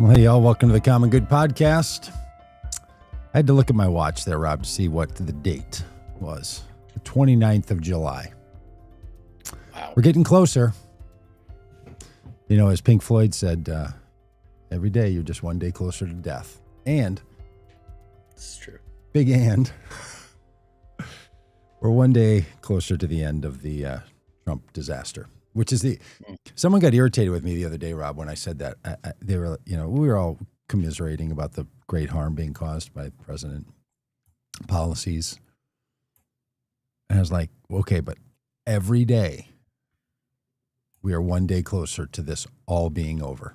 Hey, y'all. Welcome to the Common Good Podcast. I had to look at my watch there, Rob, to see what the date was. The 29th of July. Wow. We're getting closer. You know, as Pink Floyd said, every day you're just one day closer to death. And, This is true. big and, we're one day closer to the end of the Trump disaster, which is someone got irritated with me the other day, Rob, when I said that. They were, we were all commiserating about the great harm being caused by the president policies. And I was like, okay, but every day we are one day closer to this all being over.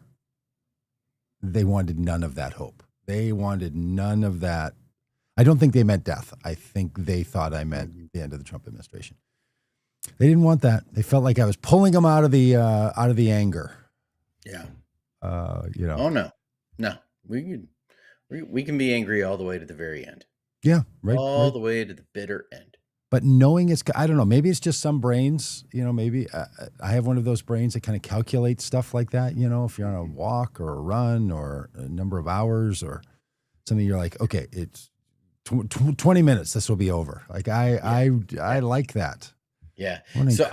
They wanted none of that hope. They wanted none of that. I don't think they meant death. I think they thought I meant the end of the Trump administration. They didn't want that. They felt like I was pulling them out of the anger. Yeah. Oh no. We can be angry all the way to the very end. Yeah, right. All the way to the bitter end. But knowing I don't know, maybe it's just some brains, maybe I have one of those brains that kind of calculates stuff like that. If you're on a walk or a run or a number of hours or something, you're like, okay, it's 20 minutes. This will be over. Like I like that. Yeah. So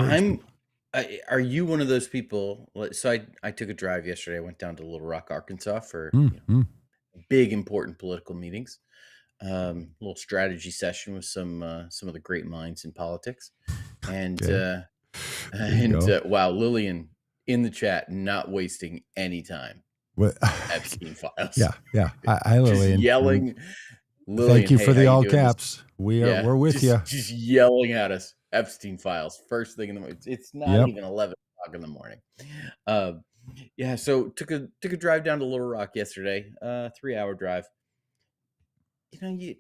are you one of those people? So I took a drive yesterday. I went down to Little Rock, Arkansas for big, important political meetings. Little strategy session with some of the great minds in politics. And, wow, Lillian in the chat, not wasting any time. What? Epstein files. Yeah. Hi, Lillian. Just yelling. Lillian, thank you for the all caps. This? We're with you. Just yelling at us. Epstein files. First thing in the morning. It's not even 11 o'clock in the morning. So took a drive down to Little Rock yesterday. 3-hour drive. You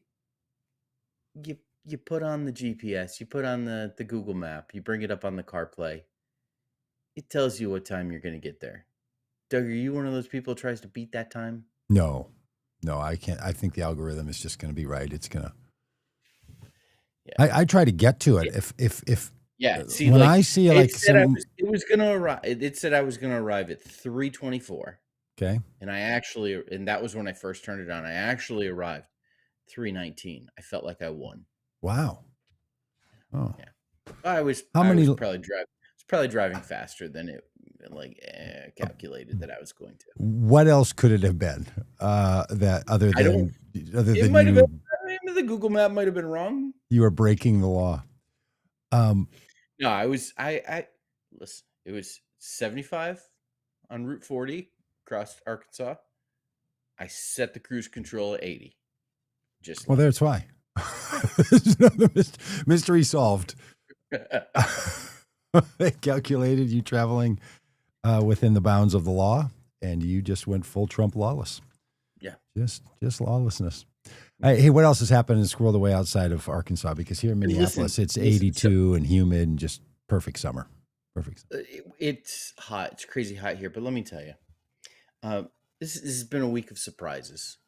put on the GPS, you put on the Google map, you bring it up on the CarPlay. It tells you what time you're going to get there. Doug, are you one of those people who tries to beat that time? No, I can't. I think the algorithm is just going to be right. It's going to. Yeah. I try to get to it. If See, when I see it said it was going to arrive. It said I was going to arrive at 3:24. Okay. And that was when I first turned it on. I actually arrived 3:19. I felt like I won. Wow. Oh. Yeah. I was probably driving faster than it calculated that I was going to. What else could it have been? That other than it might have been the Google map might have been wrong. You were breaking the law. No, I listen, it was 75 on Route 40 across Arkansas. I set the cruise control at 80. That's why. Another mystery solved. They calculated you traveling within the bounds of the law, and you just went full Trump lawless. Yeah, just lawlessness. Hey, what else has happened in Squirrel Away outside of Arkansas? Because here in Minneapolis, it's 82 and humid and just perfect summer. Perfect. It's hot. It's crazy hot here. But let me tell you, this has been a week of surprises.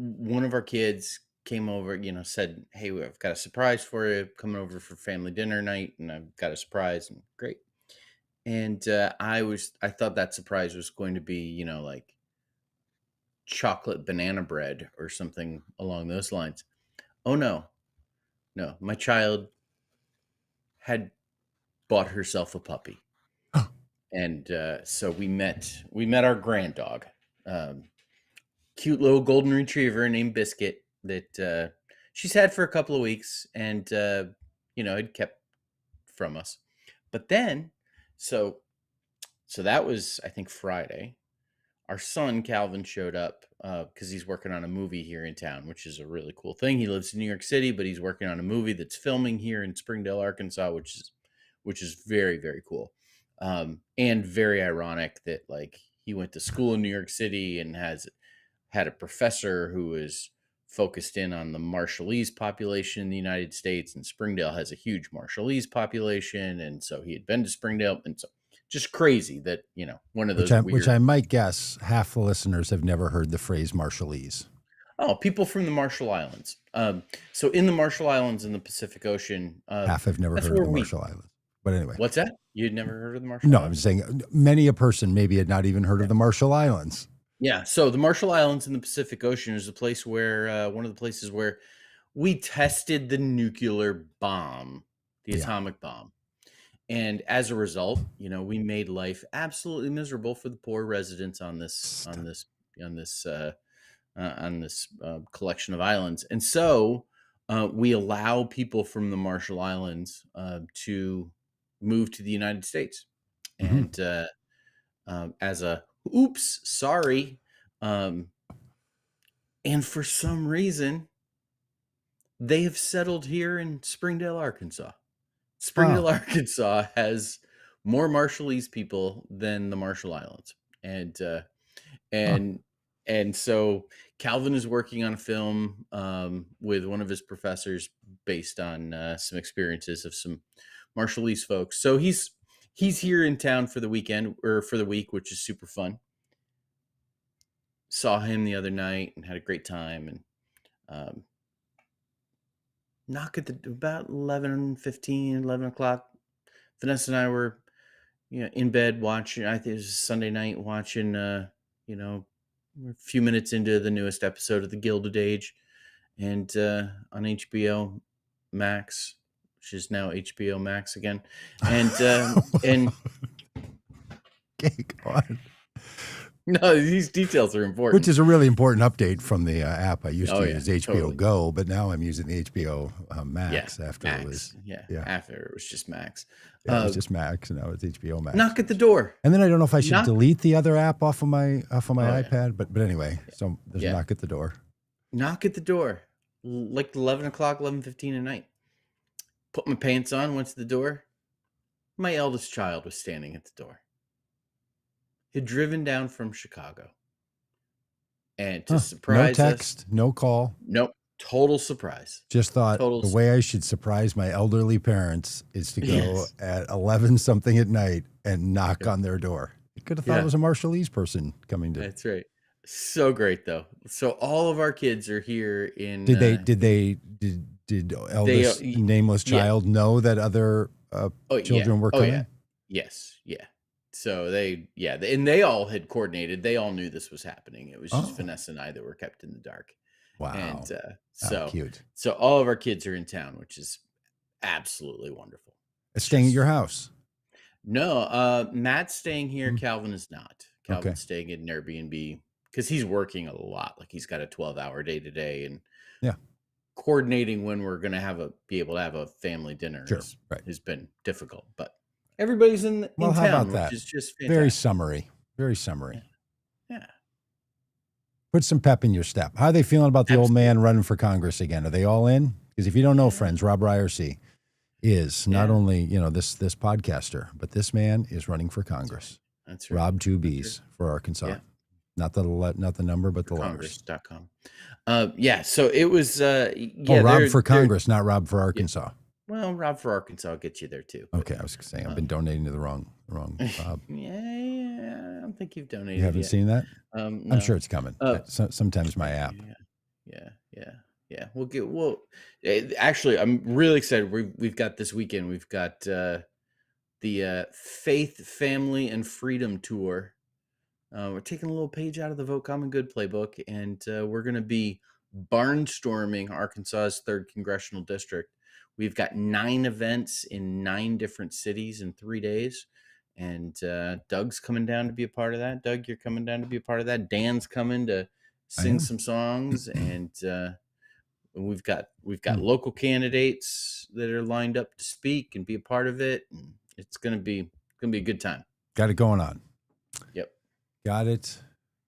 One of our kids came over, said, "Hey, I've got a surprise for you. Coming over for family dinner night, and I've got a surprise." And great. And I thought that surprise was going to be, like chocolate banana bread or something along those lines. Oh no, my child had bought herself a puppy, and so we met our grand dog. Cute little golden retriever named Biscuit that she's had for a couple of weeks and, had kept from us. But then, so that was, I think, Friday. Our son, Calvin, showed up because he's working on a movie here in town, which is a really cool thing. He lives in New York City, but he's working on a movie that's filming here in Springdale, Arkansas, which is very, very cool. And very ironic that, he went to school in New York City and had a professor who is focused in on the Marshallese population in the United States, and Springdale has a huge Marshallese population, and so he had been to Springdale, and so just crazy that one of those which I might guess half the listeners have never heard the phrase Marshallese. Oh, people from the Marshall Islands. So in the Marshall Islands in the Pacific Ocean, half have never heard of the Marshall Islands. But anyway, What's that? You'd never heard of the Marshall no, I'm Islands? just saying many a person maybe had not even heard of the Marshall Islands. Yeah, so the Marshall Islands in the Pacific Ocean is a place where one of the places where we tested the nuclear bomb, the Yeah. atomic bomb. And as a result, we made life absolutely miserable for the poor residents on this on Stop. this on this collection of islands. And so we allow people from the Marshall Islands to move to the United States. Mhm. And as a oops, sorry. And for some reason, they have settled here in Springdale, Arkansas. Springdale, Oh, Arkansas has more Marshallese people than the Marshall Islands. And huh. and and so Calvin is working on a film with one of his professors based on some experiences of some Marshallese folks. So he's here in town for the weekend or for the week, which is super fun. Saw him the other night and had a great time. And um, knock at the about 11:15, 11 o'clock. Vanessa and I were in bed watching. I think it was Sunday night watching. We're a few minutes into the newest episode of The Gilded Age, and on HBO Max, which is now HBO Max again, and Okay, go on. no, these details are Which important. is a really important update from the app I used Oh to yeah, use, HBO totally. Go, but now I'm using the HBO Yeah, Max after it was, Max. Yeah, yeah, after it was just Max. yeah, it was Uh, just Max, and now it's HBO Max. Knock at the door. And then I don't know if I should Knock. delete the other app off of my Oh yeah, iPad, but anyway, so there's a yeah. knock at the door. Knock at the door, like 11 o'clock, 11:15 at night. Put my pants on, went to the door. My eldest child was standing at the door. He'd driven down from Chicago, and to Huh. No surprise us, text, no call. nope, total surprise. Just thought Total the way I surprise. should surprise my elderly parents is to go Yes. at 11 something at night and knock Yep. on their door. You could have thought it Yeah, was a Marshallese person coming to. that's right. So great though. So all of our kids are here in Did they did they did they eldest nameless yeah. child know that other Oh yeah. children were Oh yeah. coming? Yes. Yeah. So and they all had coordinated. They all knew this was happening. It was just Oh, Vanessa and I that were kept in the dark. And wow. Oh, so cute. so all of our kids are in town, which is absolutely wonderful. It's Staying at your just house. no, Matt's staying here. Mm, Calvin is not. okay. Calvin's staying at an Airbnb because he's working a lot. Like he's got a 12-hour day today, and Yeah, coordinating when we're gonna be able to have a family dinner sure. Right. has been difficult. But everybody's in Well, how about town, which that? is just Very fantastic. summary. Very Yeah, summary. yeah, Put some pep in your step. How are they feeling about the old absolutely. man running for Congress again? Are they all in? Because if you don't know, Yeah, friends, Rob Ryerson is not yeah. only this podcaster, but this man is running for That's right. Congress. That's right. Rob two That's right. B's for Arkansas, Yeah, not the number, but for the letters. Congress.com. Yeah. So it was. Oh, Yeah. Rob for They're. Congress, not Rob for Yeah. Arkansas. Well, Rob for Arkansas will get you there too. But Okay, I was saying I've been um, donating to the wrong Rob. yeah, I don't think you've You donated haven't yet. seen that? I'm sure No. it's coming. Uh, Sometimes my yeah, app. yeah, yeah, yeah. Actually, I'm really excited. We've got this weekend. We've got the Faith, Family, and Freedom Tour. We're taking a little page out of the Vote Common Good playbook, and we're going to be barnstorming Arkansas's 3rd congressional district. We've got 9 events in 9 different cities in 3 days. And Doug's coming down to be a part of that. Doug, you're coming down to be a part of that. Dan's coming to I sing am. some songs, and we've got Hmm. local candidates that are lined up to speak and be a part of it. And it's gonna be a good time. Got it going on. Yep. Got it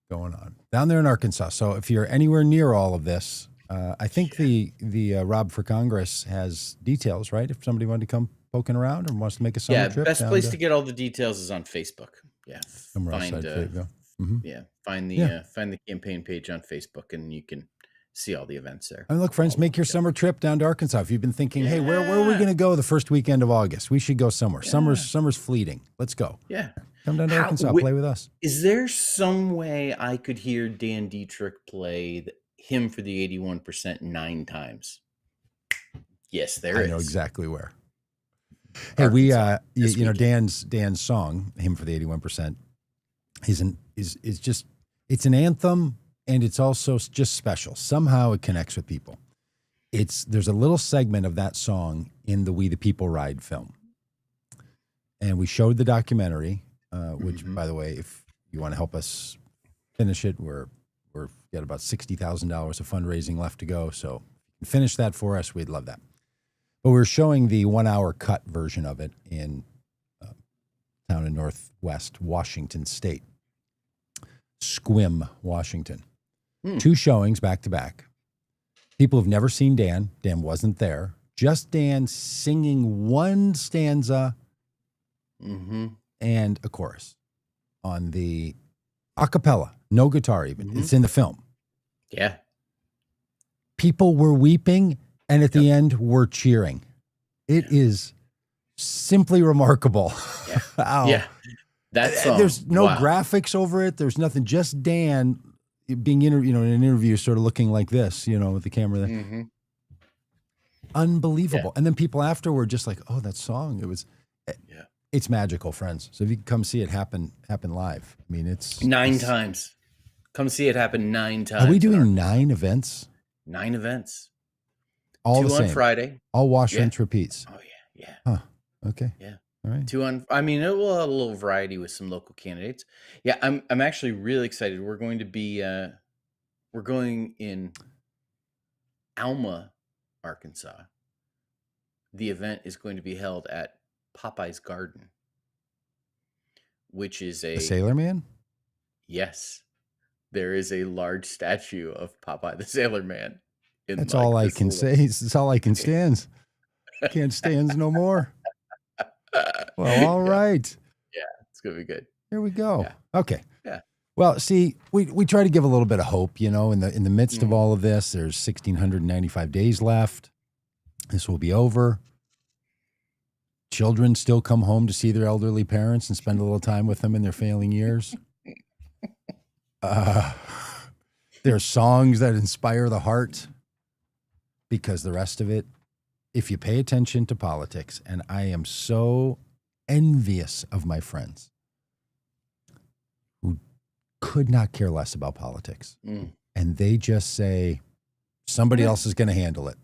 going on down there in Arkansas. So if you're anywhere near all of this, I think Yeah. the Rob for Congress has details, right? If somebody wanted to come poking around or wants to make a summer Yeah, trip best down place to to get all the details is on Facebook. Yeah, somewhere find outside Fayetteville. Hmm. Yeah. find the campaign page on Facebook, and you can see all the events there. I mean, look, friends, All make your lined up. summer trip down to Arkansas. If you've been thinking, hey, where are we Yeah, going to go the first weekend of August? We should go somewhere. yeah, Summer's fleeting. Let's go. yeah. Come down to How Arkansas. Play with us. is there some way I could hear Dan Dietrich play him for the 81% 9 times? Yes, there I know is. exactly where. Hey, we Arkansas this you know weekend. Dan's song, him for the 81%. Is just it's an anthem and it's also just special. Somehow it connects with people. There's a little segment of that song in the We the People Ride film, and we showed the documentary. Which, Mhm. by the way, if you want to help us finish it, we're got about $60,000 of fundraising left to go. So if you can finish that for us, we'd love that. But we're showing the 1 hour cut version of it in town in Northwest Washington State, Squim, Washington. Hmm. 2 showings back to back. People have never seen Dan. Dan wasn't there. Just Dan singing one stanza Mhm. and a chorus on the a cappella, no guitar even. Mhm. It's in the film. Yeah. People were weeping, and at Yep. the end were cheering. It is simply remarkable. Yeah. How Yeah. That song. there's no Wow. graphics over it. There's nothing. Just Dan being in an interview, sort of looking like this, with the camera there. Mhm. Yeah. Unbelievable. And then people after were just like, "Oh, that song! Yeah. It's magical, friends." So if you can come see it happen live, I mean, 9 times. Come see it happen 9 times. Are we in doing Arkansas. 9 events? 9 events. All 2 the on same. Friday. All wash, Yeah. rinse, repeats. Oh yeah. Yeah. Huh. Okay. Yeah. All right. 2 on. I mean, it will have a little variety with some local candidates. Yeah, I'm actually really excited. We're going to be we're going in Alma, Arkansas. The event is going to be held at Popeye's Garden, which is The a Sailor Man? yes. There is a large statue of Popeye the Sailor Man in That's all like I this can little. say. That's all I can stand. Can't stands no more. Well, all Yeah, right. yeah, it's gonna be good. Here we go. Yeah, Okay. yeah. Well, see, we try to give a little bit of hope, in the midst of Mhm. all of this. There's 1,695 days left. This will be over. Children still come home to see their elderly parents and spend a little time with them in their failing years. There are songs that inspire the heart, because the rest of it, if you pay attention to politics, and I am so envious of my friends who could not care less about politics. Mm. And they just say, somebody Yeah. else is going to handle it.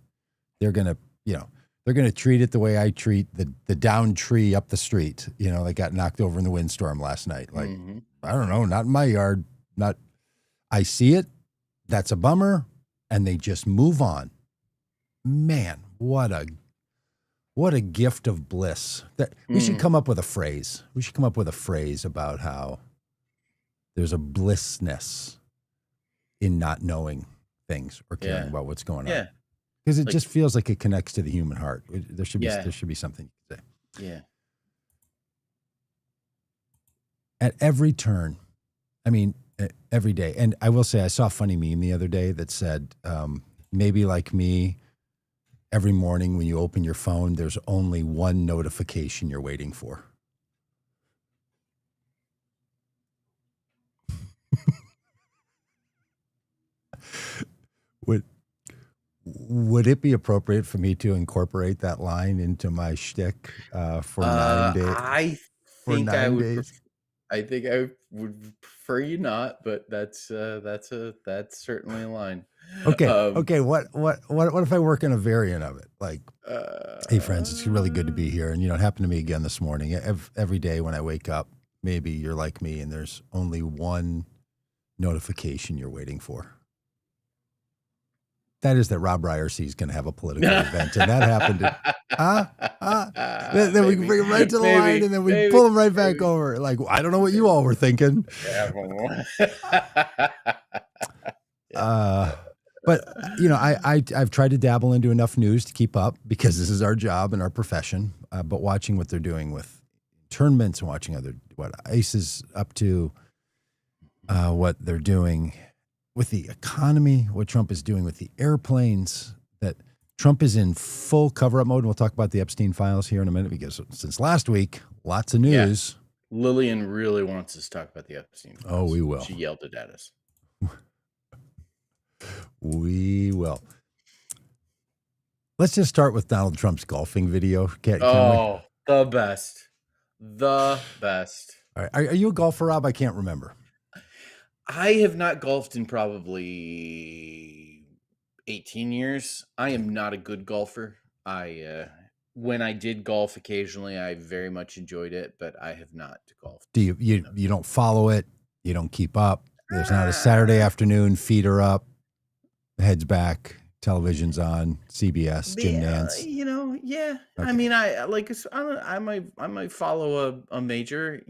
They're going to, they're going to treat it the way I treat the downed tree up the street, that got knocked over in the windstorm last night. Like, Mhm. I don't know, not in my yard. I see it. That's a bummer. And they just move on. Man, what a gift of bliss. That we should come up with a phrase. We should come up with a phrase about how there's a blissness in not knowing things or caring Yeah. about what's going on. Yeah. Because it Like- just feels like it connects to the human heart. There should be Yeah. there should be something to say. Yeah. At every turn, I mean, every day. And I will say, I saw a funny meme the other day that said, maybe like me, every morning when you open your phone, there's only one notification you're waiting for. Would it be appropriate for me to incorporate that line into my shtick for 9 days? I For think I 9 would. days? I think I would prefer you not, but that's certainly a line. Okay. Um, Okay. What if I work in a variant of it? Like, hey, friends, it's really good to be here. And, it happened to me again this morning. Every day when I wake up, maybe you're like me and there's only one notification you're waiting for. That is that Rob Ryerson is going to have a political event. And that happened. Then we can bring him right to the line and then we pull him right back over. Like, I don't know what you all were thinking. But I've tried to dabble into enough news to keep up, because this is our job and our profession. But watching what they're doing with internments and watching what ICE is up to, what they're doing with the economy, what Trump is doing with the airplanes, that Trump is in full cover-up mode. And we'll talk about the Epstein files here in a minute, because since last week, lots of news. Yeah. Lillian really wants us to talk about the Epstein files. Oh, we will. She yelled it at us. We will. Let's just start with Donald Trump's golfing video. Can we? The best. The best. All right. Are you a golfer, Rob? I can't remember. I have not golfed in probably 18 years. I am not a good golfer. When I did golf occasionally, I very much enjoyed it, but I have not golfed. Do you don't follow it? You don't keep up? There's not a Saturday afternoon, feet are up, heads back, television's on, CBS, Jim Nance. Yeah. I Okay. mean, I might follow a major.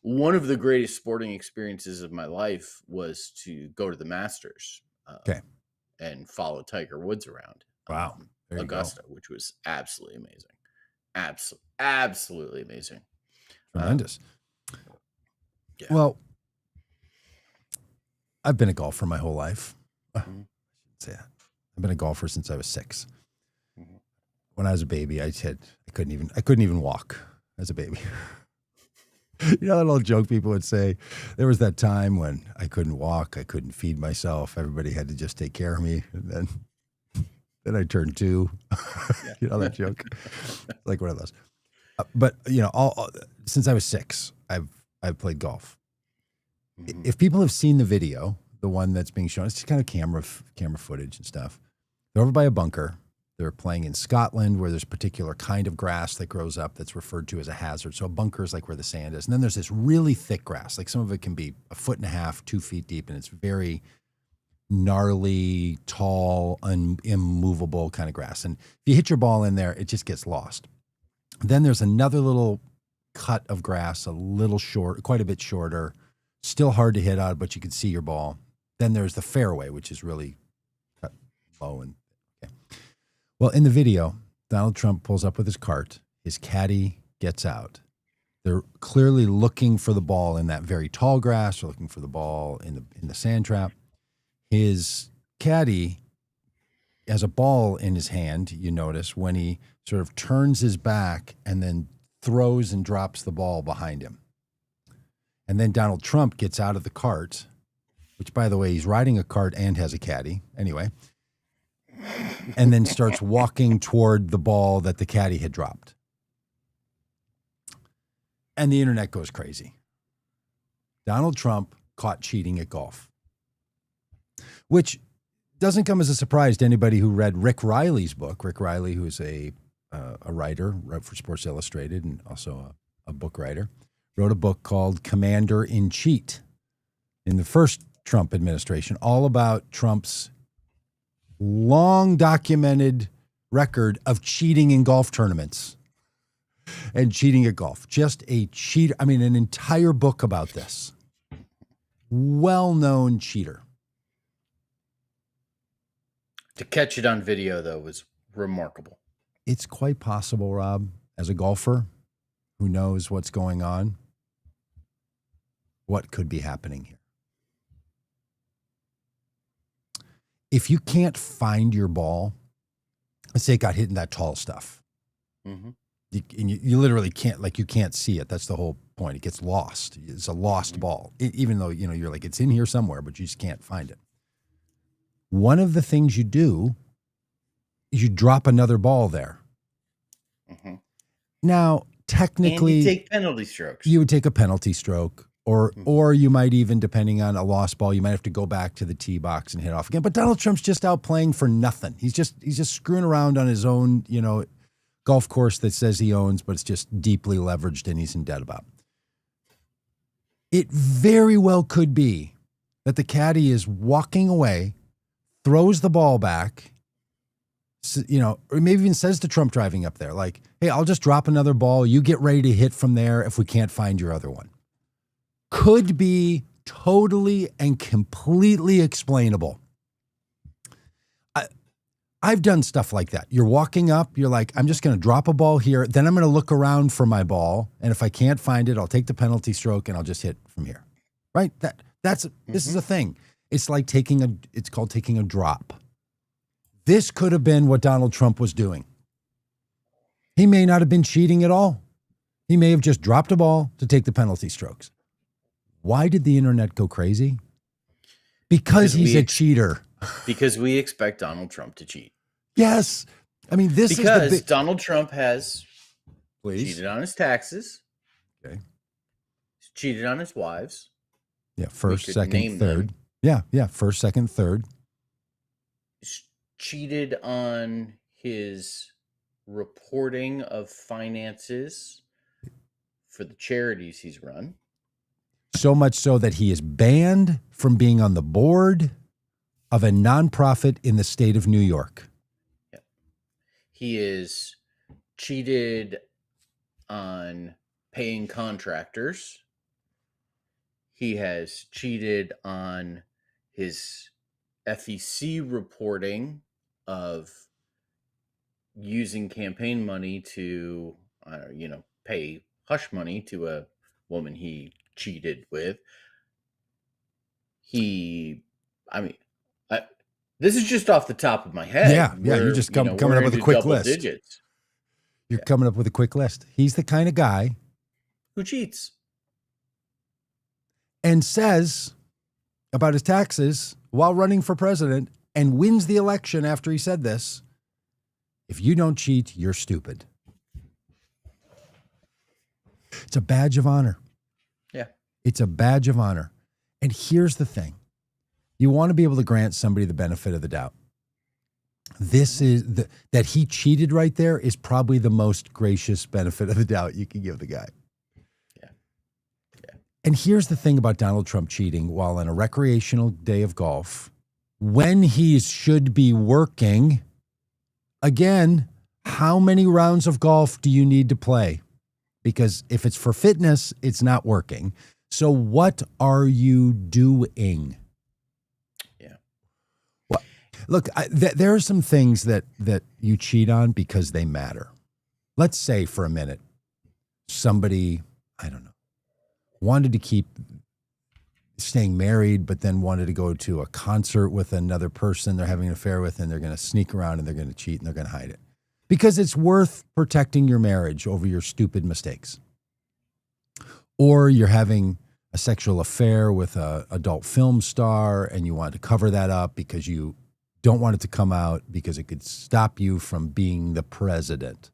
One of the greatest sporting experiences of my life was to go to the Masters. Okay. And follow Tiger Woods around. Wow. There you Augusta, which was absolutely amazing. Absolutely amazing. Tremendous. Yeah. Well, I've been a golfer my whole life. Mhm. Say that. I've been a golfer since I was 6. Mhm. When I was a baby, I couldn't even walk as a baby. You know that old joke people would say? There was that time when I couldn't walk, I couldn't feed myself. Everybody had to just take care of me, and then I turned 2. Yeah. You know that joke? Like one of those. But since I was 6, I've played golf. Mhm. If people have seen the video, the one that's being shown, it's just kind of camera footage and stuff. They're over by a bunker. They're playing in Scotland where there's a particular kind of grass that grows up that's referred to as a hazard. So a bunker is like where the sand is. And then there's this really thick grass. Like some of it can be 1.5 feet, 2 feet deep, and it's very gnarly, tall, immovable kind of grass. And if you hit your ball in there, it just gets lost. Then there's another little cut of grass, a little short, quite a bit shorter, still hard to hit out, but you can see your ball. Then there's the fairway, which is really cut low. Well, in the video, Donald Trump pulls up with his cart. His caddy gets out. They're clearly looking for the ball in that very tall grass, or looking for the ball in the sand trap. His caddy has a ball in his hand, you notice, when he sort of turns his back and then throws and drops the ball behind him. And then Donald Trump gets out of the cart, which, by the way, he's riding a cart and has a caddy. Anyway. And then starts walking toward the ball that the caddy had dropped. And the internet goes crazy. Donald Trump caught cheating at golf, which doesn't come as a surprise to anybody who read Rick Riley's book. Rick Riley, who is a writer, wrote for Sports Illustrated and also a book writer, wrote a book called Commander in Cheat in the first Trump administration, all about Trump's long documented record of cheating in golf tournaments and cheating at golf. Just a cheat. I mean, an entire book about this. Well-known cheater. To catch it on video, though, was remarkable. It's quite possible, Rob, as a golfer who knows what's going on, what could be happening here. If you can't find your ball, let's say it got hit in that tall stuff, Mm-hmm. you literally can't, like, you can't see it. That's the whole point. It gets lost. It's a lost ball, even though, you're like, it's in here somewhere, but you just can't find it. One of the things you do is you drop another ball there. Mm-hmm. Now, technically, and you take penalty strokes. You would take a penalty stroke, or you might even, depending on a lost ball, you might have to go back to the tee box and hit off again. But Donald Trump's just out playing for nothing. He's just screwing around on his own, golf course that says he owns, but it's just deeply leveraged and he's in debt about. It very well could be that the caddy is walking away, throws the ball back, or maybe even says to Trump driving up there, like, hey, I'll just drop another ball. You get ready to hit from there if we can't find your other one. Could be totally and completely explainable. I've done stuff like that. You're walking up, you're like, I'm just going to drop a ball here. Then I'm going to look around for my ball. And if I can't find it, I'll take the penalty stroke and I'll just hit from here. Right? This is a thing. It's like it's called taking a drop. This could have been what Donald Trump was doing. He may not have been cheating at all. He may have just dropped a ball to take the penalty strokes. Why did the internet go crazy? Because he's a cheater. Because we expect Donald Trump to cheat. Yes. I mean, because Donald Trump has Please. cheated on his taxes, Okay. cheated on his wives. Yeah. We First, could second, name them. third. Yeah. Yeah. First, second, third. Cheated on his reporting of finances for the charities he's run. So much so that he is banned from being on the board of a nonprofit in the state of New York. Yeah. He is cheated on paying contractors. He has cheated on his FEC reporting of using campaign money to, pay hush money to a woman he cheated with. I mean, I, this is just off the top of my head. Yeah. You're just coming We're up with a into quick double list. digits. You're coming up with a quick list. He's the kind of guy Who cheats? and says about his taxes while running for president and wins the election after he said this. If you don't cheat, you're stupid. It's a badge of honor. Yeah. It's a badge of honor. And here's the thing. You want to be able to grant somebody the benefit of the doubt. This is that he cheated right there is probably the most gracious benefit of the doubt you can give the guy. Yeah. And here's the thing about Donald Trump cheating while on a recreational day of golf, when he should be working, again, how many rounds of golf do you need to play? Because if it's for fitness, it's not working. So what are you doing? Yeah. Well, look, there are some things that you cheat on because they matter. Let's say for a minute, somebody, I don't know, wanted to keep staying married, but then wanted to go to a concert with another person they're having an affair with, and they're going to sneak around and they're going to cheat and they're going to hide it. Because it's worth protecting your marriage over your stupid mistakes. Or you're having a sexual affair with an adult film star and you want to cover that up because you don't want it to come out because it could stop you from being the president.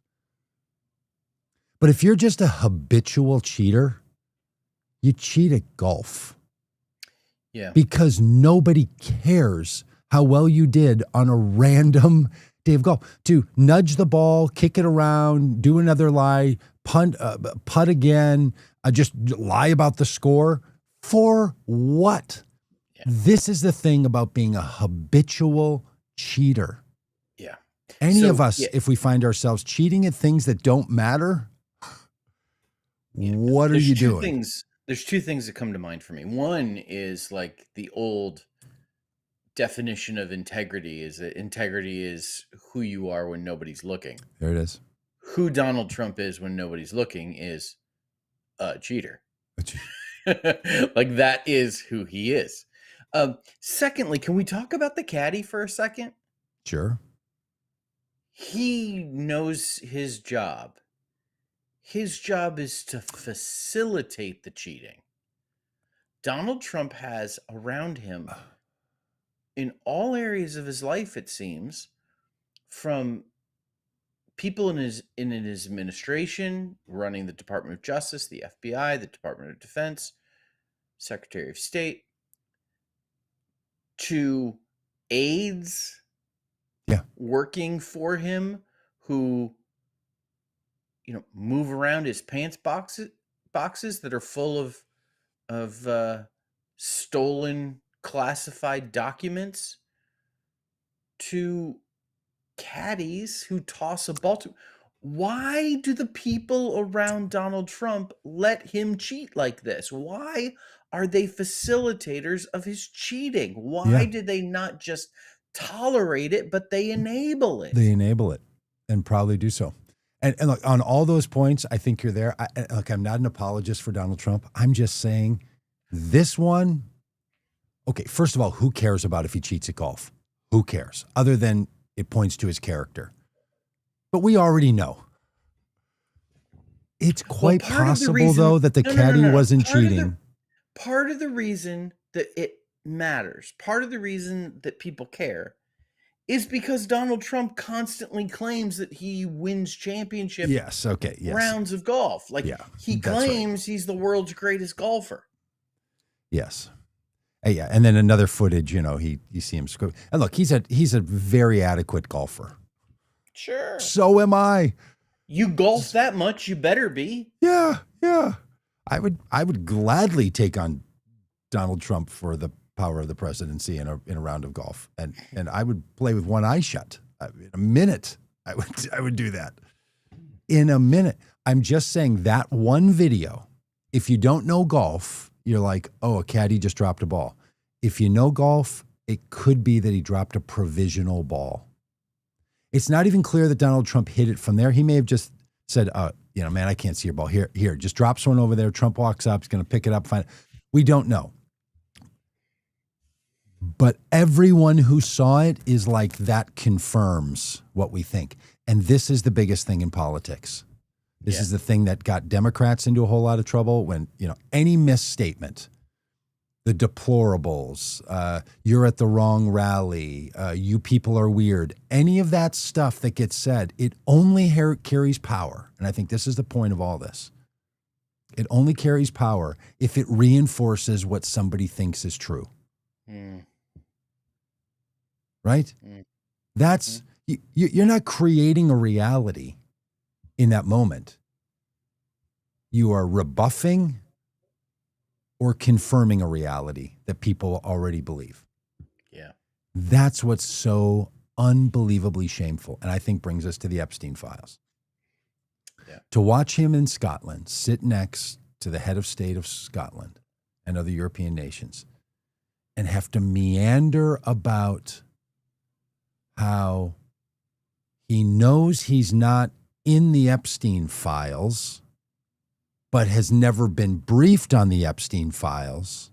But if you're just a habitual cheater, you cheat at golf. Yeah. Because nobody cares how well you did on a random day of golf. To nudge the ball, kick it around, do another lie, putt again, just lie about the score. For what? Yeah. This is the thing about being a habitual cheater. Yeah. Any of us, if we find ourselves cheating at things that don't matter, what are you doing? There's two things that come to mind for me. One is like the old definition of integrity is that integrity is who you are when nobody's looking. There it is. Who Donald Trump is when nobody's looking is a cheater. Like that is who he is. Secondly, can we talk about the caddy for a second? Sure. He knows his job. His job is to facilitate the cheating. Donald Trump has around him in all areas of his life, it seems, from people in his administration, running the Department of Justice, the FBI, the Department of Defense, Secretary of State, to aides working for him who move around his pants boxes that are full of stolen classified documents, to caddies who toss a ball to. Why do the people around Donald Trump let him cheat like this? Why are they facilitators of his cheating? Why do they not just tolerate it, but they enable it? They enable it and probably do so. And look, on all those points, I think you're there. I'm not an apologist for Donald Trump. I'm just saying this one, okay, first of all, who cares about if he cheats at golf? Who cares? Other than it points to his character. But we already know. It's quite possible, though, that the caddy wasn't cheating. Part of the reason that it matters, part of the reason that people care is because Donald Trump constantly claims that he wins championship Yes. Okay. Yes. rounds of golf. Like, Yeah. he That's right. claims he's the world's greatest golfer. Yes. Yeah. And then another footage, you see him screw. And look, he's a very adequate golfer. Sure. So am I. You golf that much, you better be. Yeah. Yeah. I would gladly take on Donald Trump for the power of the presidency in a round of golf, and I would play with one eye shut in a minute. I would do that in a minute. I'm just saying that one video. If you don't know golf, you're like, oh, a caddy just dropped a ball. If you know golf, it could be that he dropped a provisional ball. It's not even clear that Donald Trump hit it from there. He may have just said, man, I can't see your ball. Here, just drops one over there. Trump walks up, he's going to pick it up, find it. We don't know. But everyone who saw it is like, that confirms what we think. And this is the biggest thing in politics. This is the thing that got Democrats into a whole lot of trouble when, any misstatement, the deplorables, you're at the wrong rally, you people are weird, any of that stuff that gets said, it only carries power. And I think this is the point of all this. It only carries power if it reinforces what somebody thinks is true. Right? That's, you're not creating a reality in that moment. You are rebuffing or confirming a reality that people already believe. Yeah. That's what's so unbelievably shameful, and I think brings us to the Epstein files. Yeah. To watch him in Scotland sit next to the head of state of Scotland and other European nations and have to meander about how he knows he's not in the Epstein files, but has never been briefed on the Epstein files,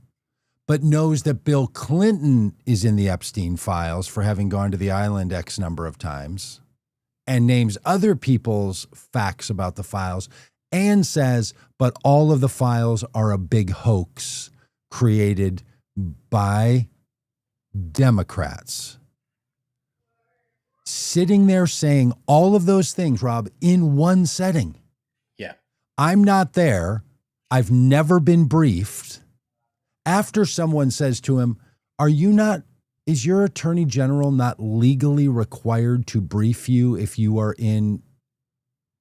but knows that Bill Clinton is in the Epstein files for having gone to the island X number of times, and names other people's facts about the files, and says, but all of the files are a big hoax created by Democrats. Sitting there saying all of those things, Rob, in one setting. Yeah. I'm not there. I've never been briefed. After someone says to him, is your attorney general not legally required to brief you if you are in?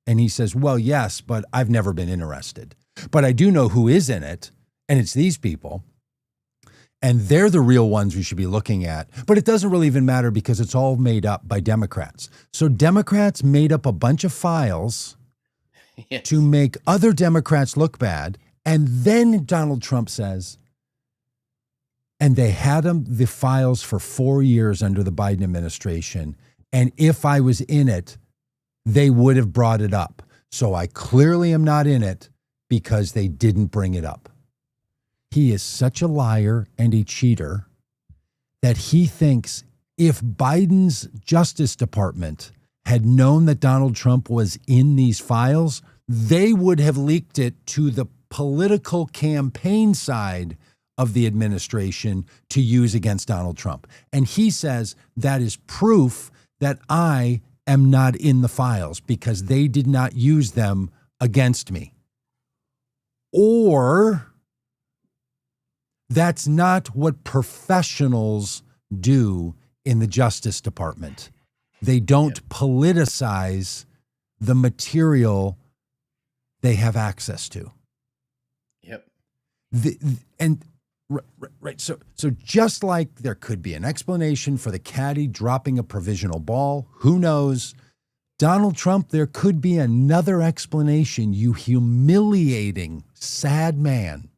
And he says, well, yes, but I've never been interested. But I do know who is in it, and it's these people. And they're the real ones we should be looking at. But it doesn't really even matter because it's all made up by Democrats. So Democrats made up a bunch of files to make other Democrats look bad. And then Donald Trump says, and they had the files for 4 years under the Biden administration. And if I was in it, they would have brought it up. So I clearly am not in it because they didn't bring it up. He is such a liar and a cheater that he thinks if Biden's Justice Department had known that Donald Trump was in these files, they would have leaked it to the political campaign side of the administration to use against Donald Trump. And he says that is proof that I am not in the files because they did not use them against me. Or that's not what professionals do in the Justice Department. They don't politicize the material they have access to. Yep. Right. So just like there could be an explanation for the caddy dropping a provisional ball, who knows? Donald Trump, there could be another explanation, you humiliating, sad man,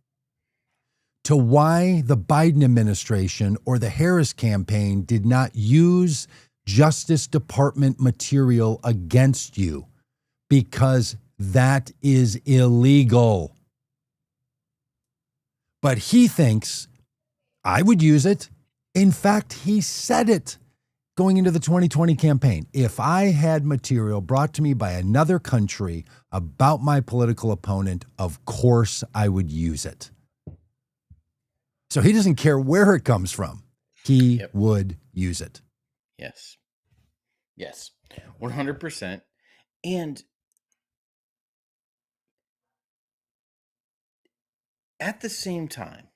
to why the Biden administration or the Harris campaign did not use Justice Department material against you, because that is illegal. But he thinks I would use it. In fact, he said it going into the 2020 campaign. If I had material brought to me by another country about my political opponent, of course I would use it. So he doesn't care where it comes from. He would use it. Yes. Yes, 100%. And at the same time,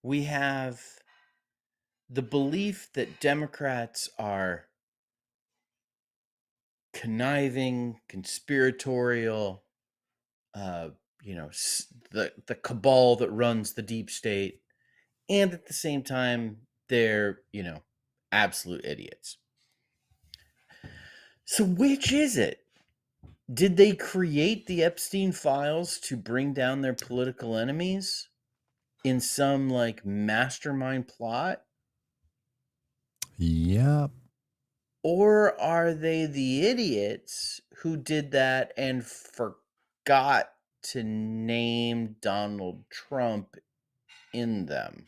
we have the belief that Democrats are conniving, conspiratorial, uh, the cabal that runs the deep state, and at the same time, they're absolute idiots. So which is it? Did they create the Epstein files to bring down their political enemies in some like mastermind plot? Yep. Or are they the idiots who did that and forgot to name Donald Trump in them?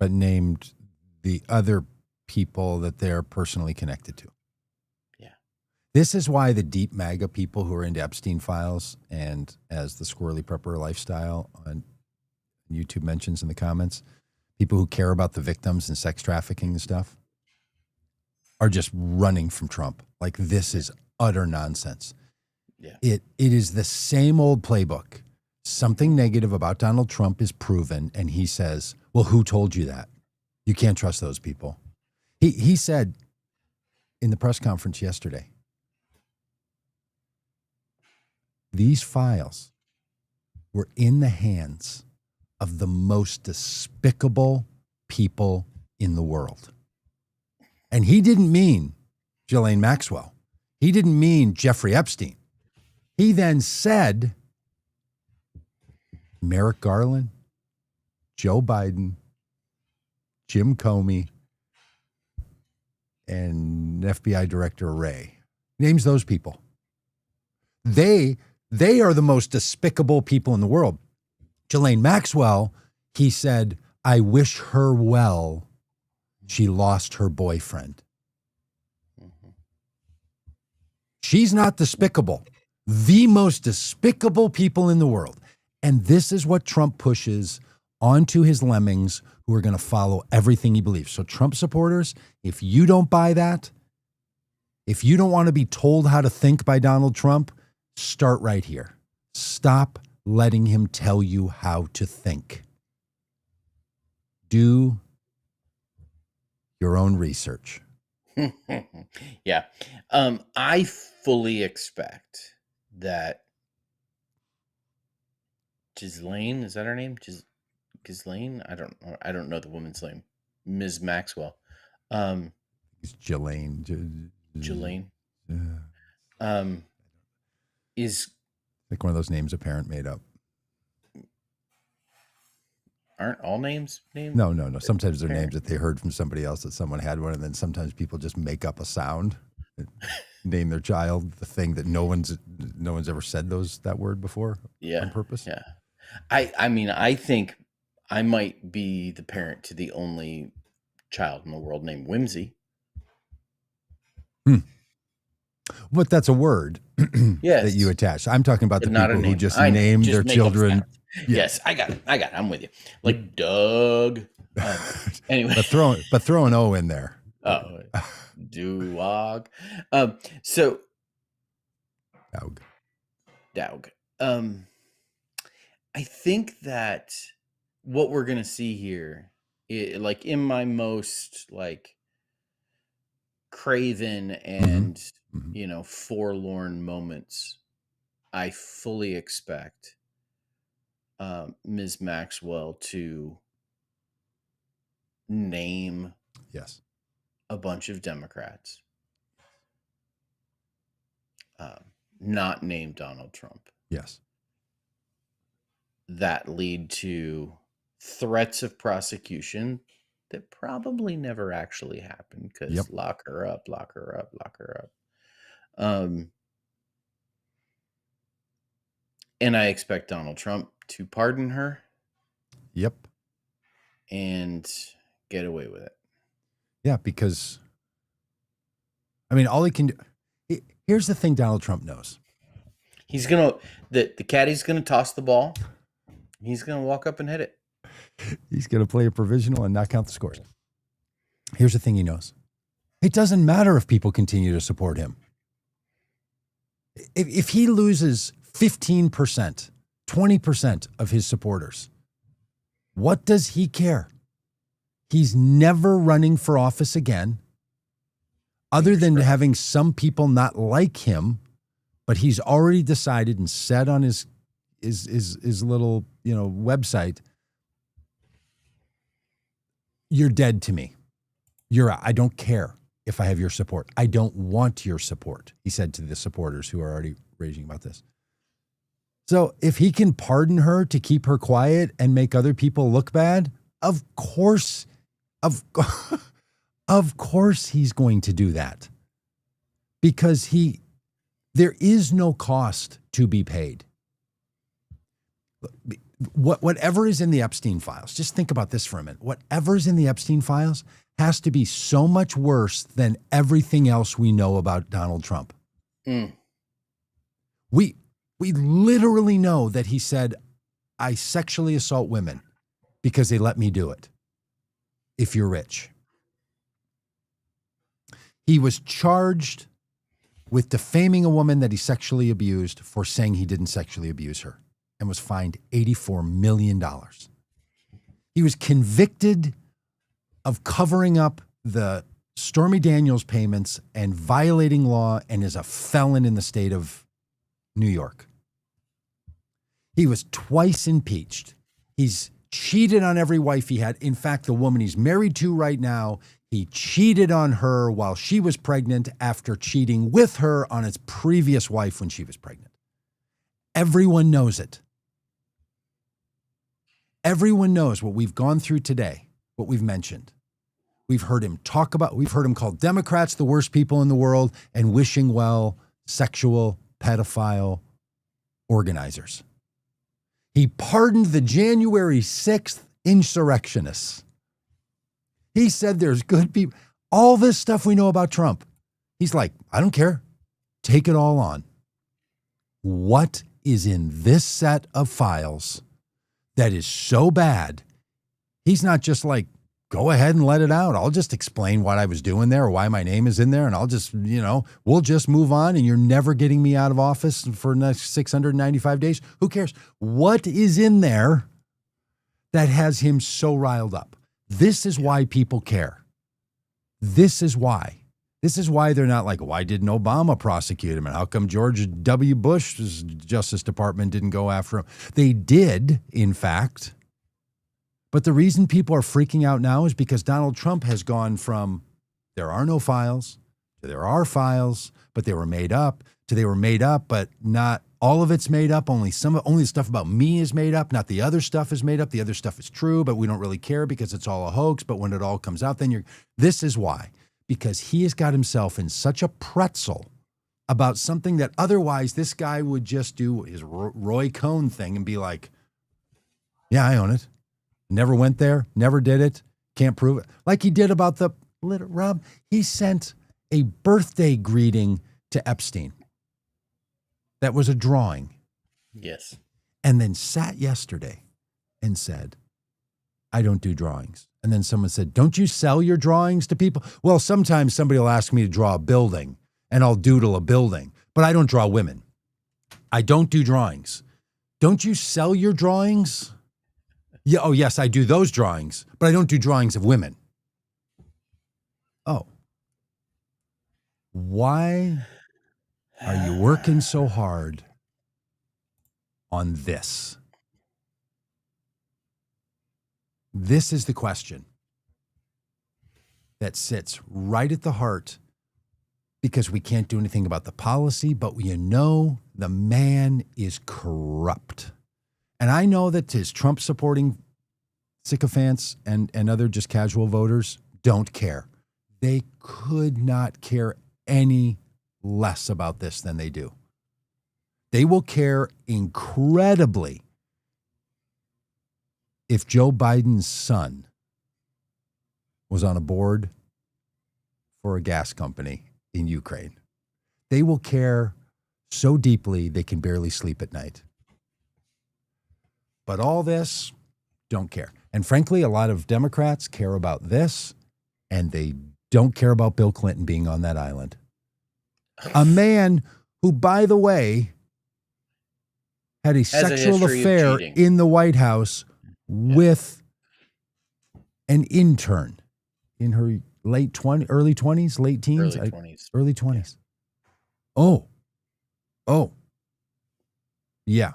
But named the other people that they're personally connected to. Yeah. This is why the deep MAGA people who are into Epstein files and as the squirrely prepper lifestyle on YouTube mentions in the comments, people who care about the victims and sex trafficking and stuff are just running from Trump. Like, this is utter nonsense. Yeah. It is the same old playbook. Something negative about Donald Trump is proven, and he says, well, who told you that? You can't trust those people. He said in the press conference yesterday, these files were in the hands of the most despicable people in the world. And he didn't mean Ghislaine Maxwell. He didn't mean Jeffrey Epstein. He then said Merrick Garland, Joe Biden, Jim Comey, and FBI Director Wray. Names those people. They are the most despicable people in the world. Ghislaine Maxwell, he said, I wish her well. She lost her boyfriend. Mm-hmm. She's not despicable. The most despicable people in the world. And this is what Trump pushes onto his lemmings who are going to follow everything he believes. So Trump supporters, if you don't buy that, if you don't want to be told how to think by Donald Trump, start right here. Stop letting him tell you how to think. Do your own research. Yeah. I fully expect that Ghislaine, is that her name? Ghislaine? I don't know the woman's name. Ms. Maxwell. It's Ghislaine. Ghislaine. Is Like one of those names a parent made up. aren't all names named? No. Sometimes they're names that they heard from somebody else that someone had one, and then sometimes people just make up a sound, name their child the thing that no one's ever said that word before on purpose. Yeah. I mean, I think I might be the parent to the only child in the world named Whimsy. But that's a word Yes. that you attach. I'm talking about But the not a people who name. just I know, name just their make up children. sounds. Yeah. Yes, I got it. I'm with you. Like Doug. Anyway. But throw an O in there. Oh, Duog. So Daug. I think that what we're gonna see here, like in my most like craven and forlorn moments, I fully expect Ms. Maxwell to name Yes. a bunch of Democrats, not name Donald Trump. Yes. That lead to threats of prosecution that probably never actually happened because lock her up. And I expect Donald Trump to pardon her. Yep. And get away with it. Yeah, because I mean, all he can do. Here's the thing Donald Trump knows. He's going to, the caddy's going to toss the ball. He's going to walk up and hit it. He's going to play a provisional and not count the scores. Here's the thing he knows. It doesn't matter if people continue to support him. If he loses 15%, 20% of his supporters, what does he care? He's never running for office again, other than having some people not like him, but he's already decided and said on his little, website, you're dead to me. I don't care if I have your support. I don't want your support, he said to the supporters who are already raging about this. So if he can pardon her to keep her quiet and make other people look bad, of course he's going to do that. Because there is no cost to be paid. Whatever is in the Epstein files, just think about this for a minute. Whatever's in the Epstein files has to be so much worse than everything else we know about Donald Trump. We literally know that he said, I sexually assault women because they let me do it. If you're rich. He was charged with defaming a woman that he sexually abused for saying he didn't sexually abuse her, and was fined $84 million. He was convicted of covering up the Stormy Daniels payments and violating law, and is a felon in the state of New York. He was twice impeached. He's cheated on every wife he had. In fact, the woman he's married to right now, he cheated on her while she was pregnant after cheating with her on his previous wife when she was pregnant. Everyone knows it. Everyone knows what we've gone through today, what we've mentioned. We've heard him call Democrats the worst people in the world and wishing well sexual pedophile organizers. He pardoned the January 6th insurrectionists. He said there's good people. All this stuff we know about Trump. He's like, I don't care. Take it all on. What is in this set of files that is so bad? He's not just like, go ahead and let it out. I'll just explain what I was doing there or why my name is in there, and I'll just, we'll just move on, and you're never getting me out of office for the next 695 days. Who cares? What is in there that has him so riled up? This is why people care. This is why. This is why they're not like, why didn't Obama prosecute him? And how come George W. Bush's Justice Department didn't go after him? They did, in fact. But the reason people are freaking out now is because Donald Trump has gone from there are no files to there are files, but they were made up, to they were made up, but not all of it's made up. Only the stuff about me is made up. Not the other stuff is made up. The other stuff is true, but we don't really care because it's all a hoax. But when it all comes out, then this is why. Because he has got himself in such a pretzel about something that otherwise this guy would just do his Roy Cohn thing and be like, yeah, I own it. Never went there, never did it, can't prove it. Like he did about Rob, he sent a birthday greeting to Epstein. That was a drawing. Yes. And then sat yesterday and said, I don't do drawings. And then someone said, don't you sell your drawings to people? Well, sometimes somebody will ask me to draw a building and I'll doodle a building, but I don't draw women. I don't do drawings. Don't you sell your drawings? Yeah, oh, yes, I do those drawings, but I don't do drawings of women. Oh. Why are you working so hard on this? This is the question that sits right at the heart, because we can't do anything about the policy, but the man is corrupt. And I know that his Trump-supporting sycophants and other just casual voters don't care. They could not care any less about this than they do. They will care incredibly if Joe Biden's son was on a board for a gas company in Ukraine. They will care so deeply they can barely sleep at night. But all this, don't care. And frankly, a lot of Democrats care about this, and they don't care about Bill Clinton being on that island. A man who, by the way, had a Has a sexual history of affair cheating. in the White House with an intern in her early 20s, late teens, Early 20s. early 20s. Oh, yeah.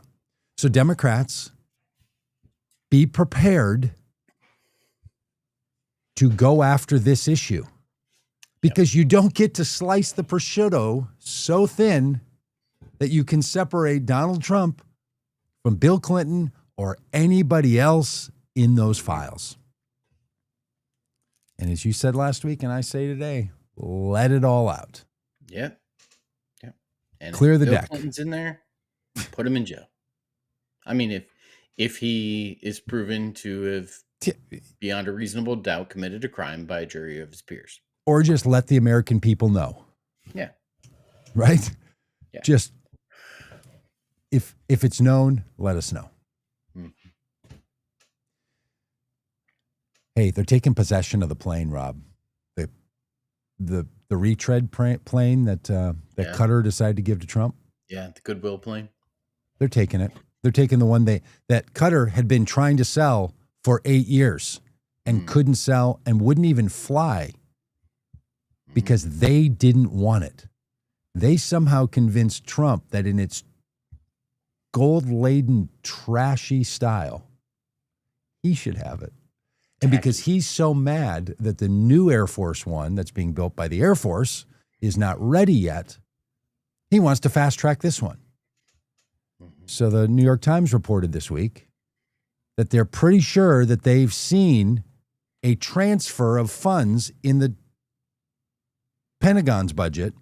So Democrats, be prepared to go after this issue because you don't get to slice the prosciutto so thin that you can separate Donald Trump from Bill Clinton or anybody else in those files. And as you said last week, and I say today, let it all out. Yep. And Clear if the Bill deck. Clinton's in there, put him in jail. I mean, if he is proven to have, beyond a reasonable doubt, committed a crime by a jury of his peers. Or just let the American people know. Yeah. Right? Yeah. Just, if it's known, let us know. Hey, they're taking possession of the plane, Rob. The retread plane that Qatar decided to give to Trump. Yeah, the Goodwill plane. They're taking it. They're taking the one that Qatar had been trying to sell for 8 years and couldn't sell and wouldn't even fly because they didn't want it. They somehow convinced Trump that in its gold-laden, trashy style, he should have it. And because he's so mad that the new Air Force One that's being built by the Air Force is not ready yet, he wants to fast track this one. So the New York Times reported this week that they're pretty sure that they've seen a transfer of funds in the Pentagon's budget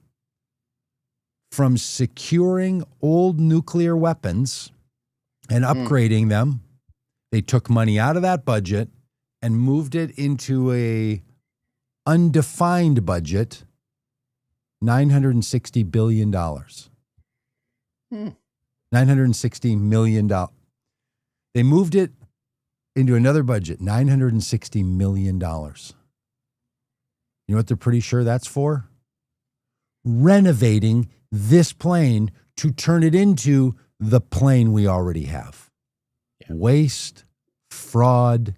from securing old nuclear weapons and upgrading them. They took money out of that budget and moved it into a undefined budget, $960 billion. $960 million. They moved it into another budget, $960 million. You know what they're pretty sure that's for? Renovating this plane to turn it into the plane we already have. Waste, fraud,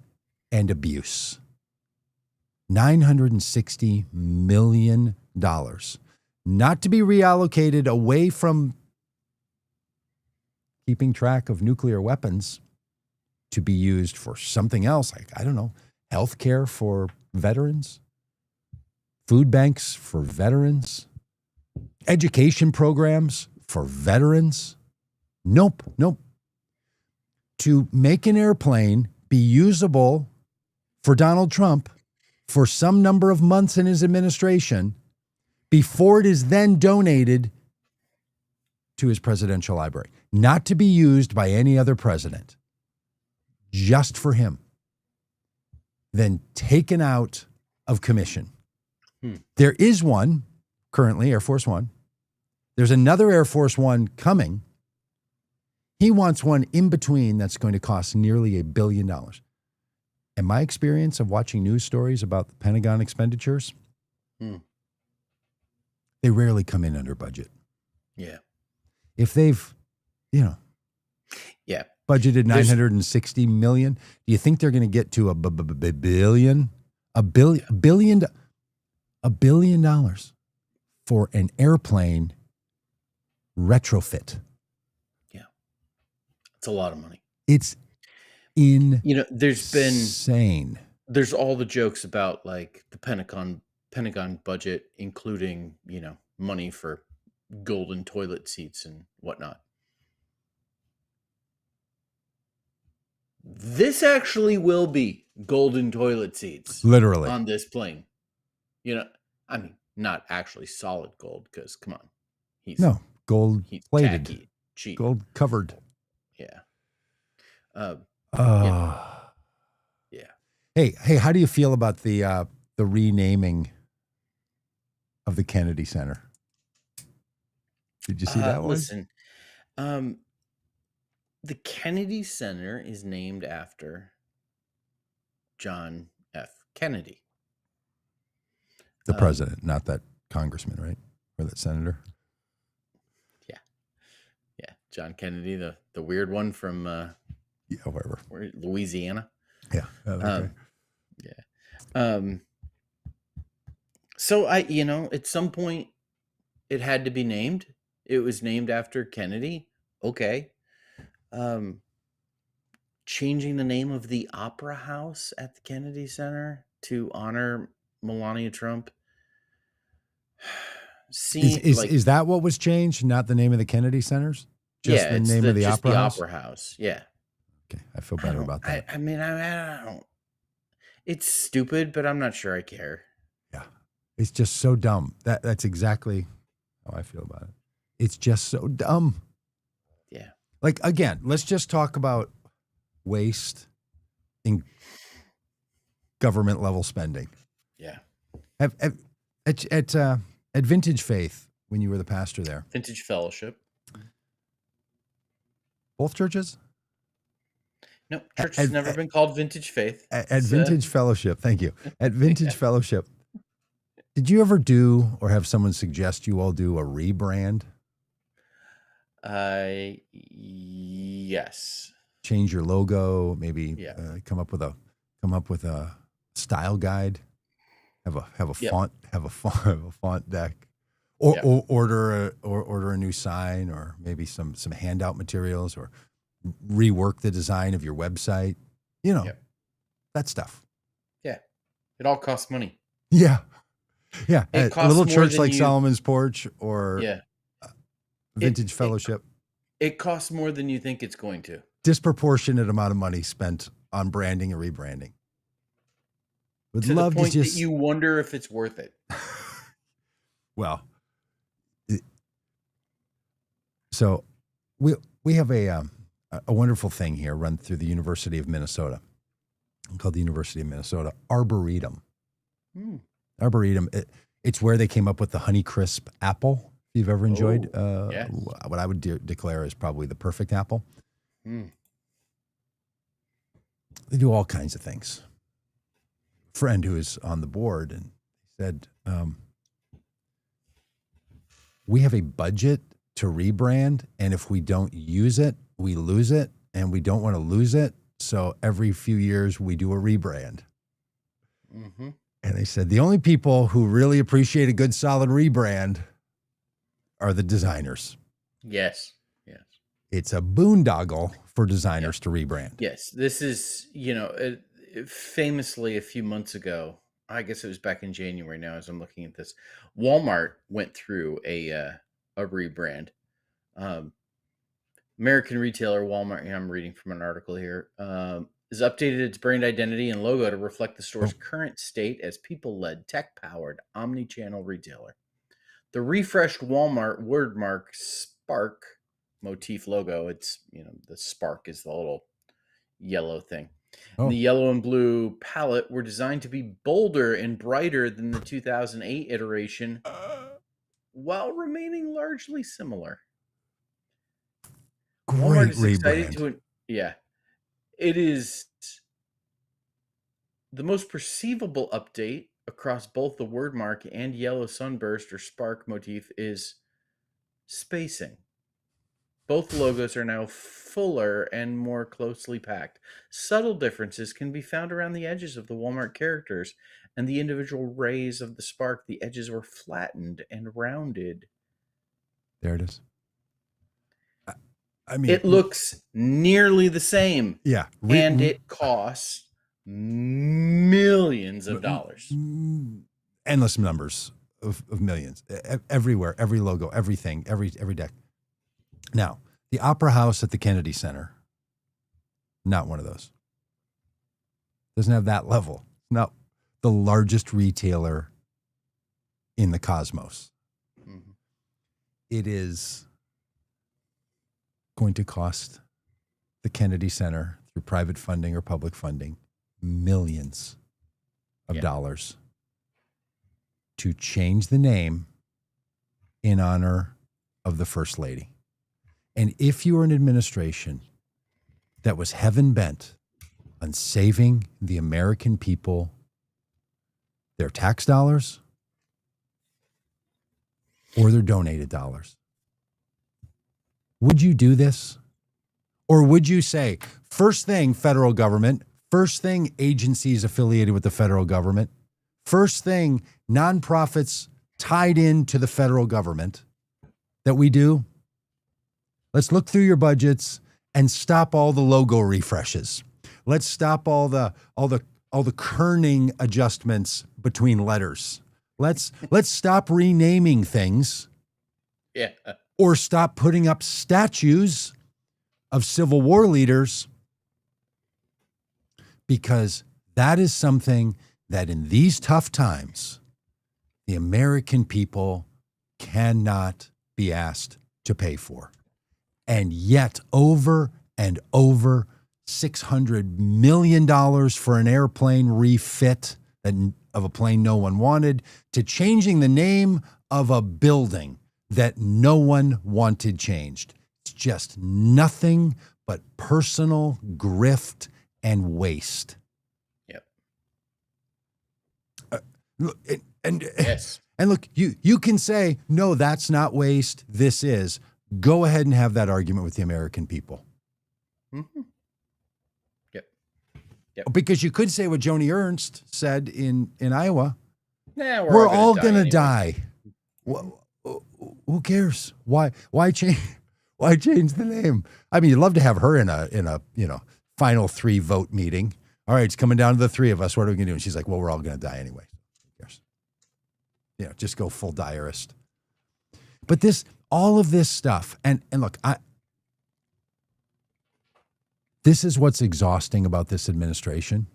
and abuse. $960 million. Not to be reallocated away from keeping track of nuclear weapons, to be used for something else, like, I don't know, healthcare for veterans, food banks for veterans, education programs for veterans. Nope. To make an airplane be usable for Donald Trump for some number of months in his administration before it is then donated to his presidential library, not to be used by any other president, just for him, then taken out of commission. There is one currently, Air Force One. There's another Air Force One coming. He wants one in between that's going to cost nearly $1 billion. And my experience of watching news stories about the Pentagon expenditures, they rarely come in under budget. Yeah. If they've, budgeted $960 million, do you think they're going to get to $1 billion? $1 billion for an airplane retrofit. Yeah. It's a lot of money. It's there's been insane. There's all the jokes about like the Pentagon budget, including, money for golden toilet seats and whatnot. This actually will be golden toilet seats. Literally. On this plane. I mean, not actually solid gold, because come on. Gold plated. Tacky, cheap. Gold covered. Yeah. Yeah. Hey, how do you feel about the renaming of the Kennedy Center? Did you see that one? Listen, the Kennedy Center is named after John F. Kennedy. The president, not that congressman, right? Or that senator. Yeah. Yeah. John Kennedy, the weird one from Yeah, whatever. Louisiana. Yeah. Okay. Yeah. So at some point it had to be named. It was named after Kennedy. Okay. Changing the name of the Opera House at the Kennedy Center to honor Melania Trump. Is that what was changed? Not the name of the Kennedy Centers? Just the name of the Opera House? Opera House. Yeah. Okay. I feel better about that. I mean, I don't. It's stupid, but I'm not sure I care. Yeah. It's just so dumb. That's exactly how I feel about it. It's just so dumb. Yeah. Like, again, let's just talk about waste in government level spending. Yeah. At Vintage Faith, when you were the pastor there. Vintage Fellowship. Both churches? No, church has never been called Vintage Faith. At Vintage Fellowship, thank you. At Vintage Fellowship, did you ever do or have someone suggest you all do a rebrand? Yes. Change your logo, maybe come up with a style guide. Have a font deck, or order a new sign, or maybe some handout materials, or rework the design of your website. That stuff. Yeah, it all costs money. Yeah. A little church like Solomon's Porch or Vintage Fellowship. It costs more than you think it's going to. Disproportionate amount of money spent on branding and rebranding. Would to love the point to just that you wonder if it's worth it. Well, so we have a wonderful thing here run through the University of Minnesota, called the University of Minnesota Arboretum. Arboretum, it's where they came up with the Honeycrisp apple. If you've ever enjoyed what I would declare is probably the perfect apple. They do all kinds of things. Friend who is on the board and said, we have a budget to rebrand, and if we don't use it, we lose it, and we don't want to lose it. So every few years we do a rebrand. Mm-hmm. And they said the only people who really appreciate a good solid rebrand are the designers. Yes. It's a boondoggle for designers to rebrand. Yes. This is, famously a few months ago, I guess it was back in January now as I'm looking at this, Walmart went through a rebrand. American retailer Walmart, I'm reading from an article here, has updated its brand identity and logo to reflect the store's current state as people-led, tech-powered, omni-channel retailer. The refreshed Walmart wordmark Spark motif logo, it's, the spark is the little yellow thing. The yellow and blue palette were designed to be bolder and brighter than the 2008 iteration, while remaining largely similar. Great rebrand. It is the most perceivable update across both the wordmark and yellow sunburst or spark motif is spacing. Both logos are now fuller and more closely packed. Subtle differences can be found around the edges of the Walmart characters and the individual rays of the spark. The edges were flattened and rounded. There it is. I mean, it looks nearly the same. Yeah. And it costs millions of dollars. Endless numbers of millions. Everywhere, every logo, everything, every deck. Now, the Opera House at the Kennedy Center, not one of those. Doesn't have that level. Not the largest retailer in the cosmos. Mm-hmm. It is going to cost the Kennedy Center, through private funding or public funding, millions of dollars to change the name in honor of the First Lady. And if you were an administration that was heaven bent on saving the American people their tax dollars, or their donated dollars. Would you do this? Or would you say, first thing, federal government, first thing, agencies affiliated with the federal government, first thing, nonprofits tied into the federal government that we do? Let's look through your budgets and stop all the logo refreshes. Let's stop all the kerning adjustments between letters. Let's stop renaming things. Yeah. Or stop putting up statues of Civil War leaders, because that is something that in these tough times, the American people cannot be asked to pay for. And yet over and over, $600 million for an airplane refit of a plane no one wanted, to changing the name of a building that no one wanted changed. It's just nothing but personal grift and waste. Yep. Yes. And look, you can say, no, that's not waste. This is. Go ahead and have that argument with the American people. Mm-hmm. Yep. Because you could say what Joni Ernst said in Iowa. Nah, we're all going to die. Well, who cares? Why change? Why change the name? I mean, you'd love to have her in a final 3 vote meeting. All right, it's coming down to the 3 of us. What are we going to do? And she's like, well, we're all going to die anyway. Who cares? Just go full diarist. But all of this stuff, and look, this is what's exhausting about this administration.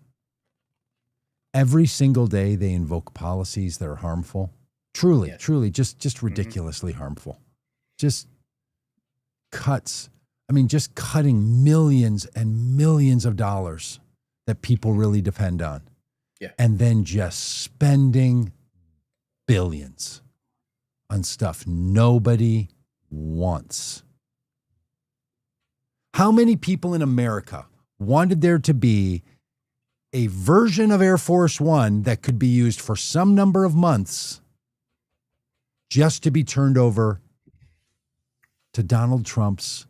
Every single day they invoke policies that are harmful. Truly, just ridiculously harmful. Just cuts. I mean, just cutting millions and millions of dollars that people really depend on. Yeah. And then just spending billions on stuff nobody wants. How many people in America wanted there to be a version of Air Force One that could be used for some number of months just to be turned over to Donald Trump's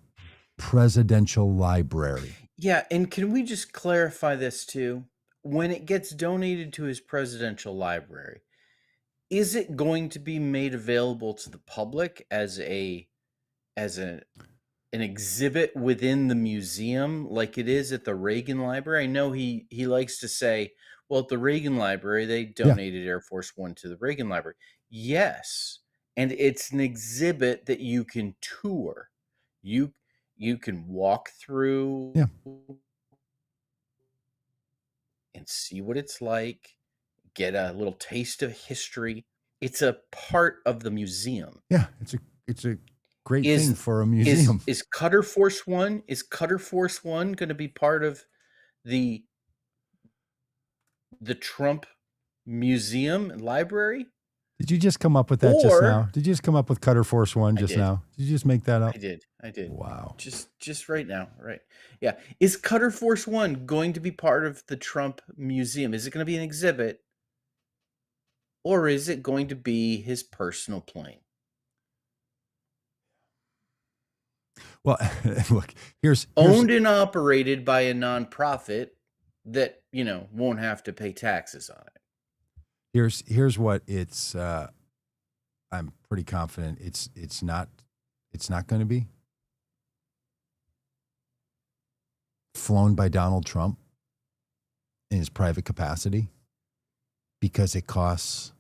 presidential library? Yeah, and can we just clarify this too? When it gets donated to his presidential library, is it going to be made available to the public as an exhibit within the museum like it is at the Reagan Library? I know he likes to say, well, at the Reagan Library, they donated Air Force One to the Reagan Library. Yes, and it's an exhibit that you can tour. You can walk through and see what it's like, get a little taste of history. It's a part of the museum. Yeah, it's a great thing for a museum. Is Cutter Force One going to be part of the Trump Museum and Library? Did you just come up with that just now? Did you just come up with Cutter Force One just now? Did you just make that up? I did. Wow. Just right now, right? Yeah. Is Cutter Force One going to be part of the Trump Museum? Is it going to be an exhibit? Or is it going to be his personal plane? Well, look, here's owned and operated by a nonprofit that, won't have to pay taxes on it. Here's what it's I'm pretty confident it's not going to be flown by Donald Trump in his private capacity, because it costs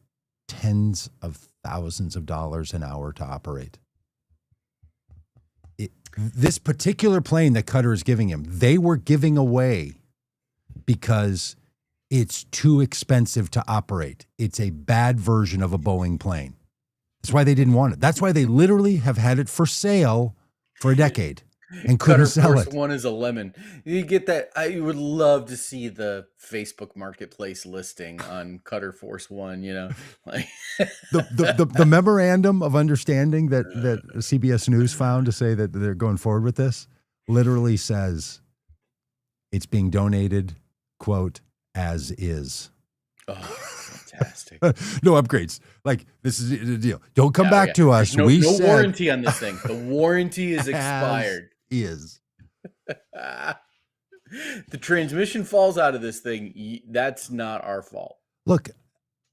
tens of thousands of dollars an hour to operate. This particular plane that Qatar is giving him, they were giving away because it's too expensive to operate. It's a bad version of a Boeing plane. That's why they didn't want it. That's why they literally have had it for sale for a decade and couldn't sell it. Cutter Force One is a lemon. You get that? I would love to see the Facebook Marketplace listing on Cutter Force One. Like the memorandum of understanding that CBS News found to say that they're going forward with this literally says it's being donated, quote, as is. Oh, fantastic. fantastic. No upgrades. Like, this is the deal. Don't come Oh, back yeah. to us. There's We no said warranty on this thing. The warranty is as expired. is. The transmission falls out of this thing. That's not our fault. Look,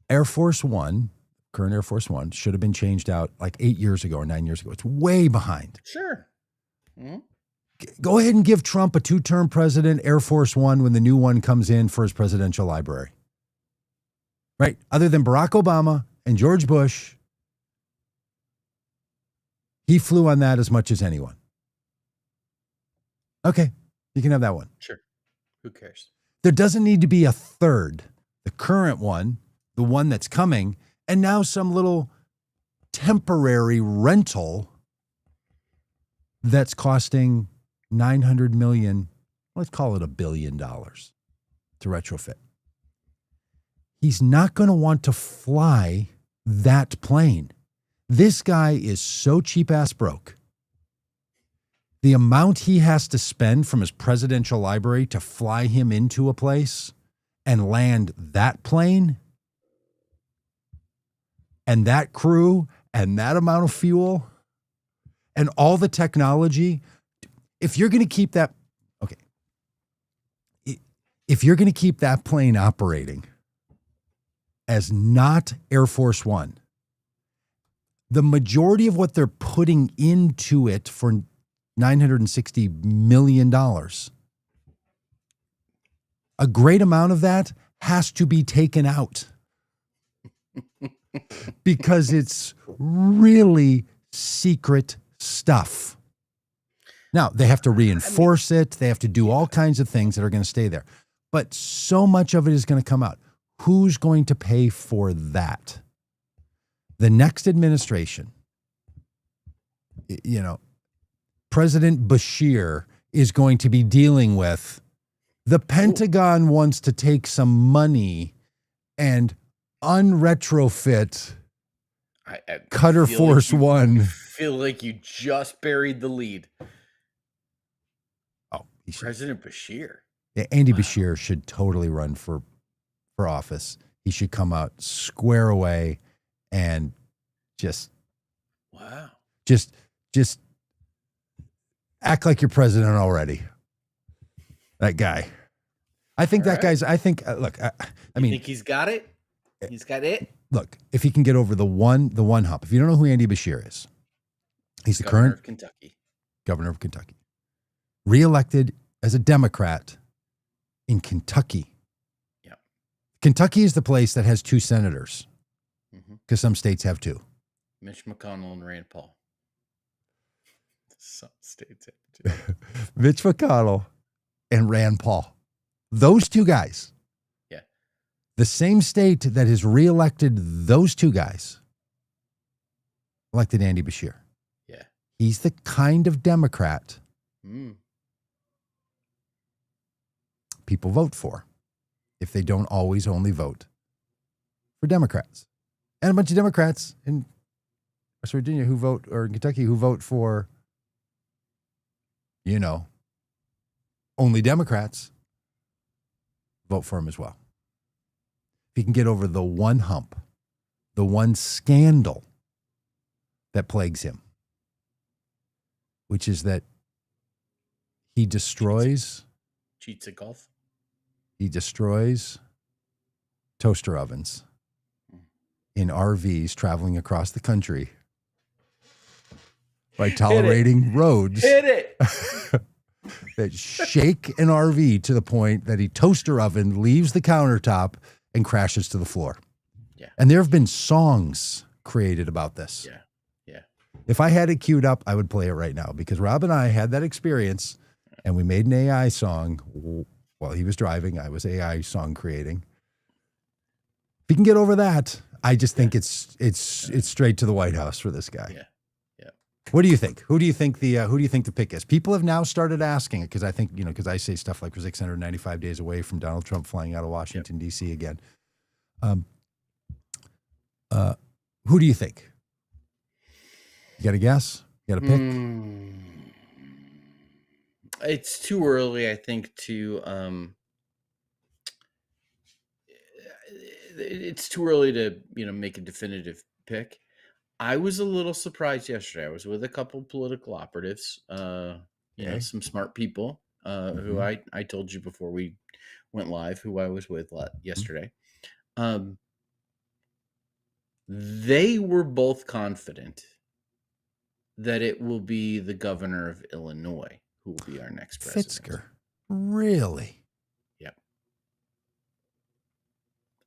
Air Force One, current Air Force One, should have been changed out like 8 years ago or 9 years ago. It's way behind. Sure. Mm-hmm. Go ahead and give Trump a 2-term president, Air Force One, when the new one comes in for his presidential library. Right? Other than Barack Obama and George Bush, he flew on that as much as anyone. Okay, you can have that one. Sure. Who cares? There doesn't need to be a third. The current one, the one that's coming, and now some little temporary rental that's costing $900 million, let's call it $1 billion to retrofit. He's not going to want to fly that plane. This guy is so cheap ass broke. The amount he has to spend from his presidential library to fly him into a place and land that plane and that crew and that amount of fuel and all the technology, if you're going to keep that, okay, if you're going to keep that plane operating as not Air Force One, the majority of what they're putting into it for $960 million, a great amount of that has to be taken out because it's really secret stuff. Now, they have to reinforce it. They have to do all kinds of things that are going to stay there. But so much of it is going to come out. Who's going to pay for that? The next administration, President Bashir is going to be dealing with. The Pentagon wants to take some money and unretrofit Cutter Force One. I feel like you just buried the lead. Oh, President Bashir. Yeah, Andy Bashir should totally run for office. He should come out square away and just act like you're president already. That guy. I think look, I mean, think he's got it? He's got it? Look, if he can get over the one hump. If you don't know who Andy Bashir is, he's the current governor of Kentucky. Reelected as a Democrat in Kentucky. Yeah. Kentucky is the place that has 2 senators because some states have 2. Mitch McConnell and Rand Paul. Some states have 2. Mitch McConnell and Rand Paul. Those 2 guys. Yeah. The same state that has reelected those 2 guys elected Andy Bashir. Yeah. He's the kind of Democrat people vote for if they don't always only vote for Democrats. And a bunch of Democrats in West Virginia or in Kentucky who vote for, only Democrats vote for him as well. If he can get over the one hump, the one scandal that plagues him, which is that he destroys cheats at golf. He destroys toaster ovens in RVs traveling across the country by tolerating roads that shake an RV to the point that a toaster oven leaves the countertop and crashes to the floor. Yeah. And there have been songs created about this. Yeah. Yeah. If I had it queued up, I would play it right now because Rob and I had that experience and we made an AI song while he was driving. I was AI song creating. If he can get over that, I just think it's straight to the White House for this guy. Yeah. Yeah. What do you think? Who do you think the pick is? People have now started asking it because I think, because I say stuff like we're 695 days away from Donald Trump flying out of Washington, D.C. again. Who do you think? You got a guess? You got a pick? It's too early, I think, to it's too early to make a definitive pick. I was a little surprised yesterday. I was with a couple political operatives, Okay. some smart people who I told you before we went live, who I was with yesterday. They were both confident that it will be the governor of Illinois who will be our next president. Fitzker. Really? Yep.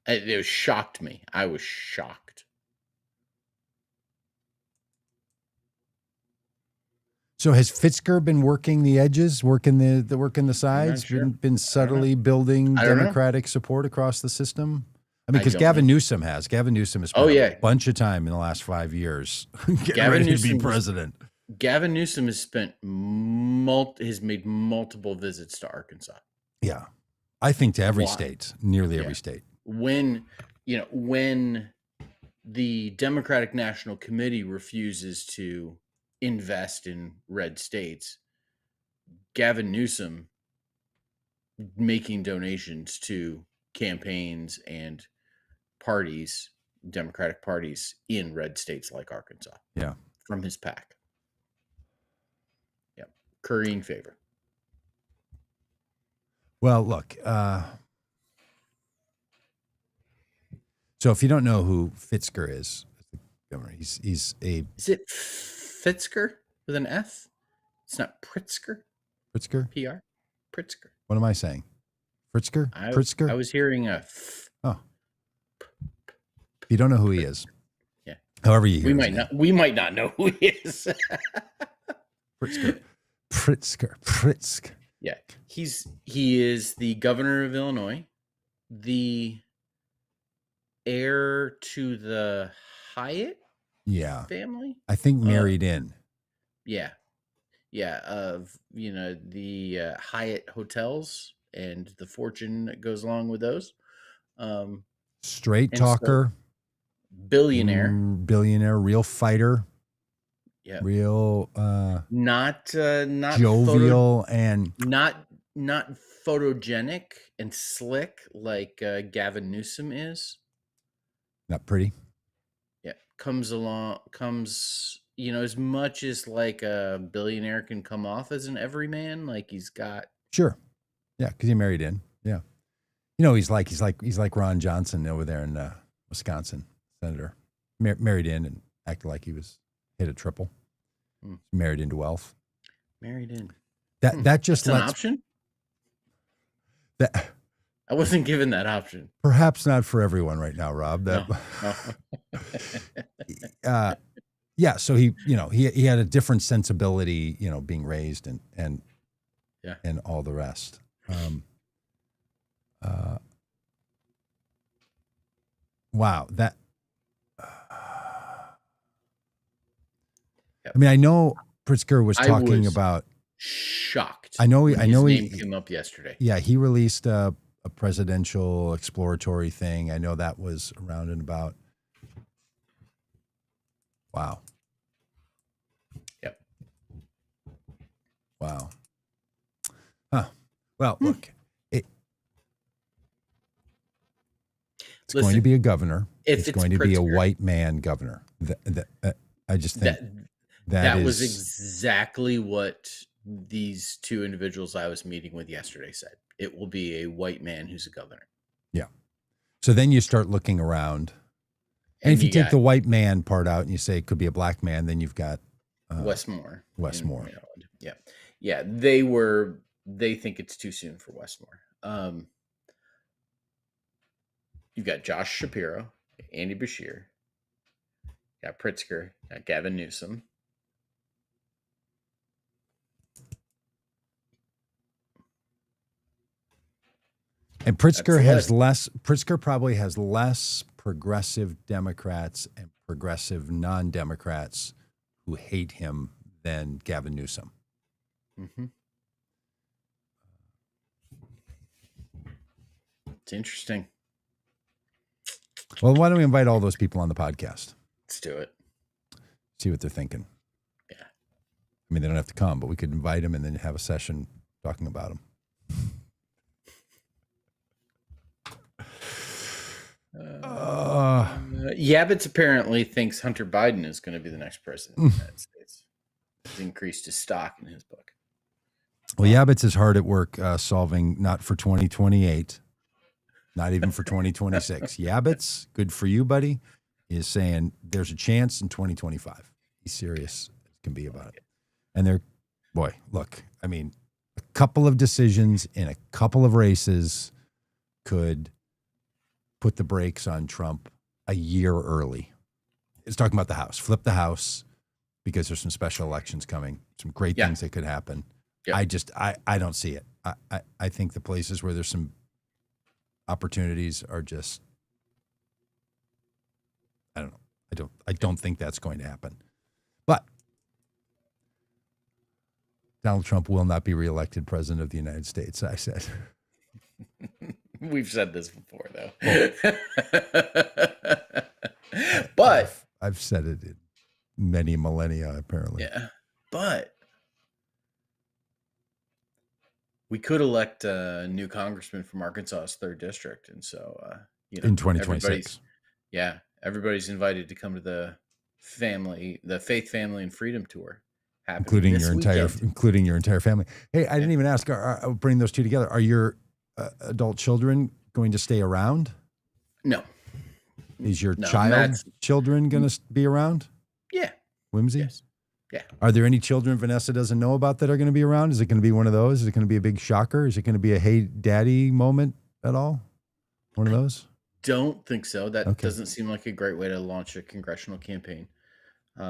It shocked me. I was shocked. So has Fitzker been working the edges, working the sides, sure. been subtly building Democratic support across the system? I mean, because Gavin Newsom has spent a bunch of time in the last 5 years getting ready to be president. Gavin Newsom has spent has made multiple visits to Arkansas. Yeah, I think to every state, nearly every state. When the Democratic National Committee refuses to invest in red states, Gavin Newsom making donations to campaigns and parties, Democratic parties in red states like Arkansas. Yeah. From his PAC. Yeah. Currying favor. Well, look, so if you don't know who Fitzker is, he's a... Is it Fitzker with an F? It's not Pritzker? Pritzker? PR? Pritzker. What am I saying? Pritzker? Pritzker? I was hearing a... Oh. If you don't know who he is. Yeah. However you hear we might not know who he is. Pritzker. Yeah. He is the governor of Illinois, the heir to the Hyatt family. I think married in. Yeah. Yeah, of the Hyatt hotels and the fortune that goes along with those. Straight talker, billionaire, real fighter. Yeah, real not jovial and not photogenic and slick like Gavin Newsom is. Not pretty. Yeah, comes as much as like a billionaire can come off as an everyman, like he's got. Sure. Yeah, because he married in. Yeah. He's like Ron Johnson over there in Wisconsin, senator. Married in and acted like he was hit a triple. Married into wealth. Married in. That just That's an option? That I wasn't given that option. Perhaps not for everyone right now, Rob. No. Yeah, so he had a different sensibility, being raised and all the rest. Wow, that. I mean, I know Pritzker was talking about. Shocked. I know. His name came up yesterday. Yeah, he released a presidential exploratory thing. I know that was around and about. Wow. Yep. Wow. Huh. Well, look, it's going to be a governor. It's going to be a white man governor. I just think that was exactly what these two individuals I was meeting with yesterday said. It will be a white man who's a governor. Yeah. So then you start looking around. And if you take the white man part out and you say it could be a black man, then you've got Westmore. Yeah. Yeah. They think it's too soon for Westmore. You've got Josh Shapiro, Andy Beshear, got Pritzker, got Gavin Newsom. And Pritzker probably has less progressive Democrats and progressive non-Democrats who hate him than Gavin Newsom. Mm-hmm. It's interesting. Well, why don't we invite all those people on the podcast? Let's do it. See what they're thinking. Yeah. I mean, they don't have to come, but we could invite them and then have a session talking about them. Yabbits apparently thinks Hunter Biden is going to be the next president of the United States. He's increased his stock in his book. Well, Yabbits is hard at work solving not for 2028, not even for 2026. Yabbits, good for you, buddy, is saying there's a chance in 2025. He's serious as can be about it. And look, I mean, a couple of decisions in a couple of races could put the brakes on Trump a year early. It's talking about the House. Flip the House because there's some special elections coming, some great things that could happen. Yep. I don't see it. I think the places where there's some opportunities are just, I don't know. I don't think that's going to happen. But Donald Trump will not be reelected president of the United States, I said. We've said this before, though. But I've said it in many millennia, apparently. Yeah, but we could elect a new congressman from Arkansas's 3rd district, and so in 2026. Everybody's invited to come to the Faith, Family, and Freedom Tour, including your entire family. Hey, I didn't even ask. I'll bring those two together. Are your adult children going to stay around? No. Is your children going to be around? Yeah. Whimsy? Yes. Yeah. Are there any children Vanessa doesn't know about that are going to be around? Is it going to be one of those? Is it going to be a big shocker? Is it going to be a hey daddy moment at all? One of those? Don't think so. That doesn't seem like a great way to launch a congressional campaign.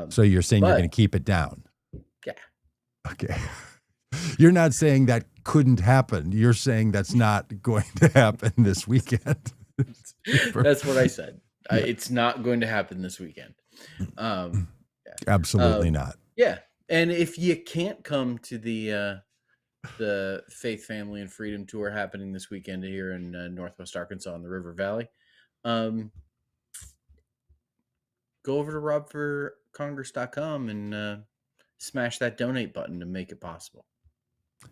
So you're saying you're going to keep it down? Yeah. Okay. You're not saying that couldn't happen. You're saying that's not going to happen this weekend. That's what I said. Yeah. It's not going to happen this weekend. Absolutely not. Yeah. And if you can't come to the Faith, Family, and Freedom Tour happening this weekend here in Northwest Arkansas in the River Valley, go over to robforcongress.com and smash that donate button to make it possible.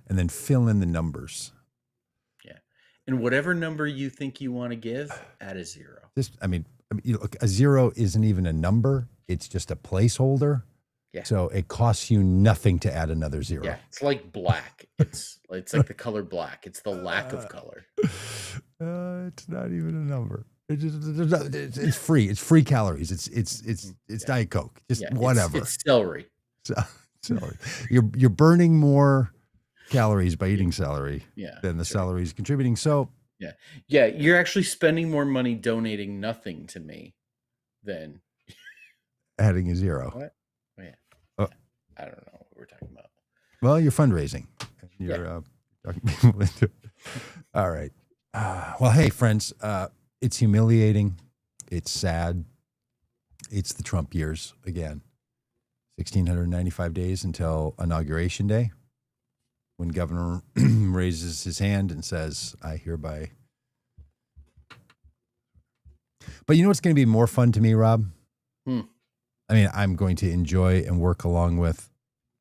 And then fill in the numbers. Yeah. And whatever number you think you want to give, add a 0. Look, a 0 isn't even a number. It's just a placeholder. Yeah. So it costs you nothing to add another 0. Yeah. It's like black. It's like the color black. It's the lack of color. It's not even a number. It's free. It's free calories. It's Diet Coke. Just whatever. It's celery. Celery. You're burning more calories by eating celery than the celery is contributing. So yeah, you're actually spending more money donating nothing to me than adding a 0. What? I don't know what we're talking about. Well, you're fundraising. You're talking people into it. All right. Well, hey, friends, it's humiliating. It's sad. It's the Trump years again. 1,695 days until Inauguration Day, when Governor raises his hand and says, I hereby. But you know what's going to be more fun to me, Rob? I mean, I'm going to enjoy and work along with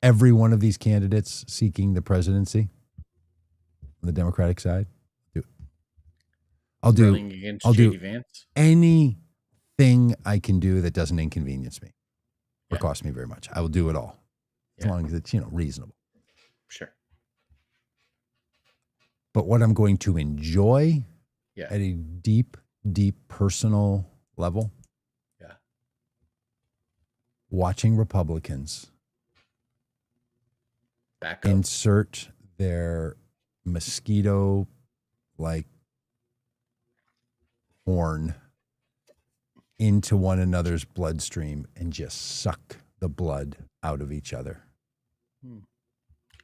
every one of these candidates seeking the presidency on the Democratic side. I'll do anything I can do that doesn't inconvenience me or cost me very much. I will do it all as long as it's, reasonable. Sure. But what I'm going to enjoy at a deep, deep personal level, watching Republicans insert their mosquito-like horn into one another's bloodstream and just suck the blood out of each other.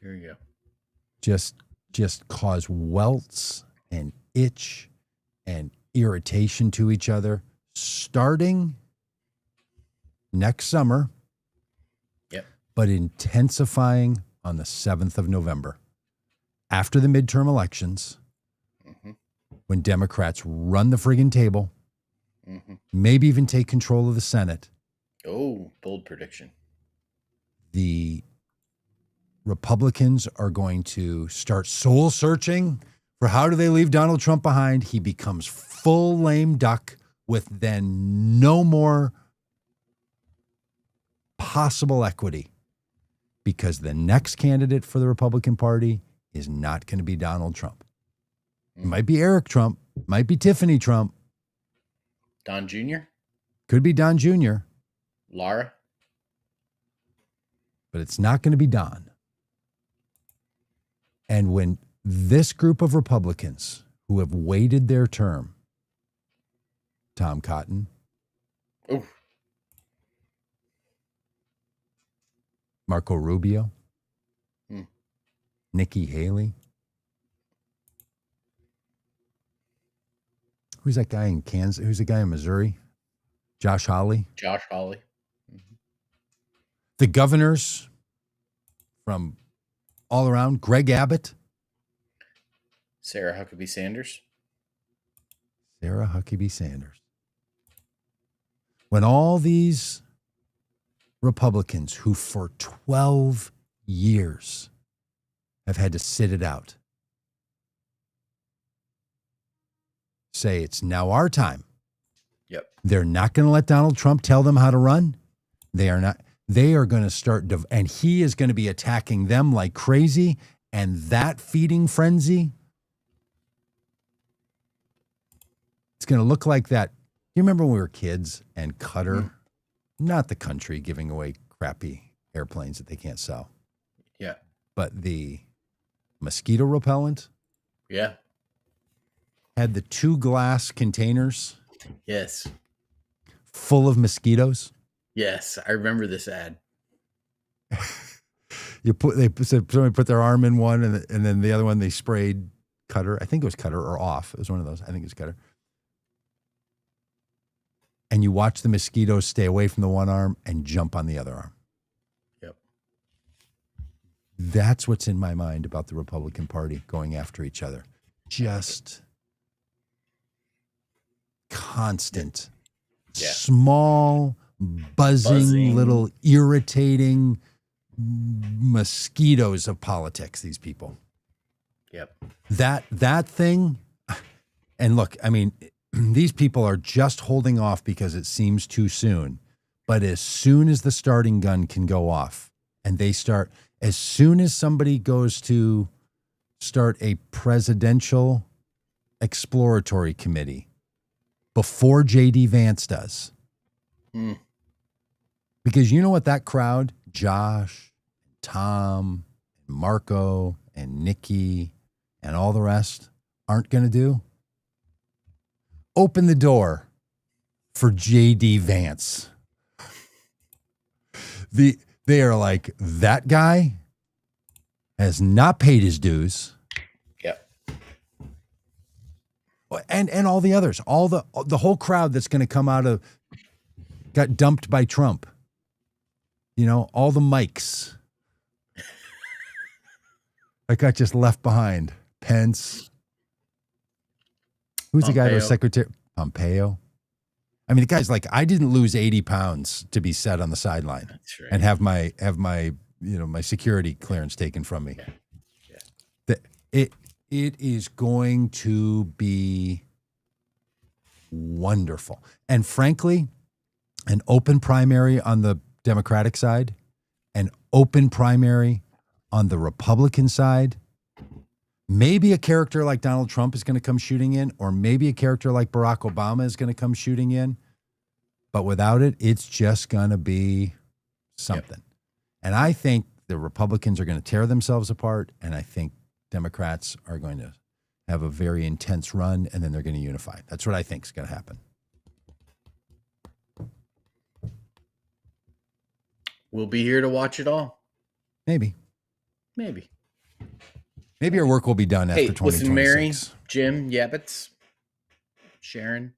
Here you go. Just cause welts and itch and irritation to each other, starting next summer, but intensifying on the 7th of November, after the midterm elections, when Democrats run the friggin' table, maybe even take control of the Senate. Oh, bold prediction. The Republicans are going to start soul searching for how do they leave Donald Trump behind. He becomes full lame duck with then no more possible equity, because the next candidate for the Republican Party is not going to be Donald Trump. It might be Eric Trump, might be Tiffany Trump. Don Jr.? Could be Don Jr. Laura? But it's not going to be Don. And when this group of Republicans who have waited their term, Tom Cotton, Ooh. Marco Rubio, Nikki Haley, who's that guy in Kansas? Who's the guy in Missouri? Josh Hawley. Josh Hawley. The governors from all around, Greg Abbott. Sarah Huckabee Sanders. Sarah Huckabee Sanders. When all these Republicans who for 12 years have had to sit it out say it's now our time. Yep. They're not going to let Donald Trump tell them how to run. They are not. They are going to start, and he is going to be attacking them like crazy. And that feeding frenzy, it's going to look like that. You remember when we were kids and Qatar, not the country giving away crappy airplanes that they can't sell. Yeah. But the mosquito repellent. Yeah. Had the 2 glass containers. Yes. Full of mosquitoes. Yes, I remember this ad. Somebody put their arm in one, and then the other one they sprayed Qatar. I think it was Qatar or off. It was one of those. I think it was Qatar. And you watch the mosquitoes stay away from the one arm and jump on the other arm. Yep. That's what's in my mind about the Republican Party going after each other. Just constant, small, buzzing, little irritating mosquitoes of politics, these people. Yep. That thing, and look, I mean, these people are just holding off because it seems too soon. But as soon as the starting gun can go off and they start, as soon as somebody goes to start a presidential exploratory committee before J.D. Vance does, because you know what that crowd, Josh, Tom, Marco, and Nikki, and all the rest aren't going to do? Open the door for J.D. Vance. They are like, that guy has not paid his dues. Yep. And all the others, all the whole crowd that's going to come out of, got dumped by Trump. You know, all the mics that got just left behind. Pence. Who's the guy that was Secretary? Pompeo. I mean, the guy's like, I didn't lose 80 pounds to be set on the sideline. That's right. And have my my security clearance taken from me. Yeah. It is going to be wonderful. And frankly, an open primary on the Democratic side, an open primary on the Republican side. Maybe a character like Donald Trump is going to come shooting in, or maybe a character like Barack Obama is going to come shooting in. But without it, it's just going to be something. Yep. And I think the Republicans are going to tear themselves apart, and I think Democrats are going to have a very intense run, and then they're going to unify. That's what I think is going to happen. We'll be here to watch it all. Maybe. Maybe our work will be done after 2026. Listen, Mary, Jim, Yabbits, Sharon,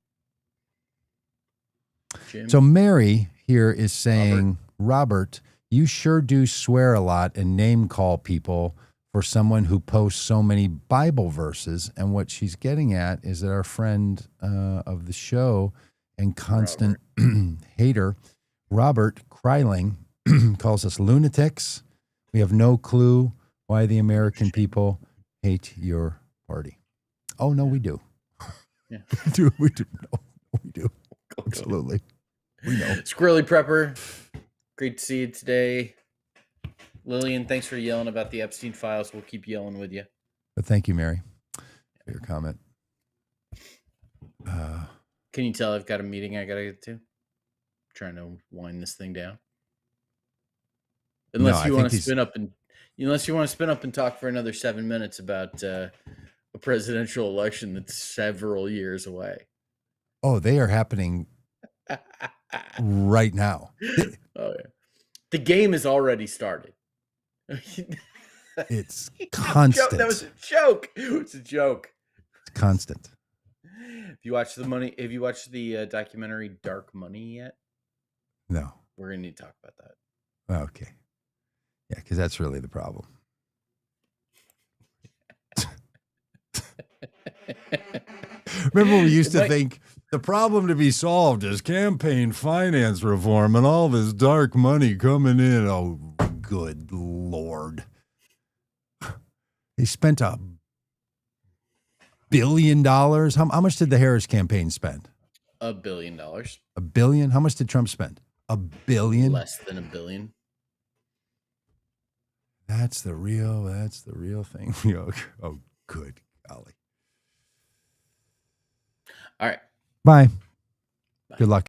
Jim. So Mary here is saying, Robert, you sure do swear a lot and name call people for someone who posts so many Bible verses. And what she's getting at is that our friend of the show and constant hater, Robert Kryling, calls us lunatics. We have no clue why the American people hate your party. Oh, no, we do. Yeah. We do. No, we do. Cool. Absolutely. We know. Squirrely Prepper, great to see you today. Lillian, thanks for yelling about the Epstein files. We'll keep yelling with you. But thank you, Mary, for your comment. Can you tell I've got a meeting I got to get to? Trying to wind this thing down. Unless you want to spin up and talk for another 7 minutes about a presidential election that's several years away. Oh, they are happening right now. Oh yeah, the game has already started. It's constant. That was a joke. It's a joke. It's constant. Have you watched the documentary Dark Money yet? No. We're gonna need to talk about that. Okay. Yeah, because that's really the problem. Remember, we used to think the problem to be solved is campaign finance reform and all this dark money coming in. Oh, good Lord. They spent $1 billion. How much did the Harris campaign spend? $1 billion. $1 billion? How much did Trump spend? $1 billion? Less than $1 billion. That's the real thing. Oh, good golly. All right. Bye. Good luck.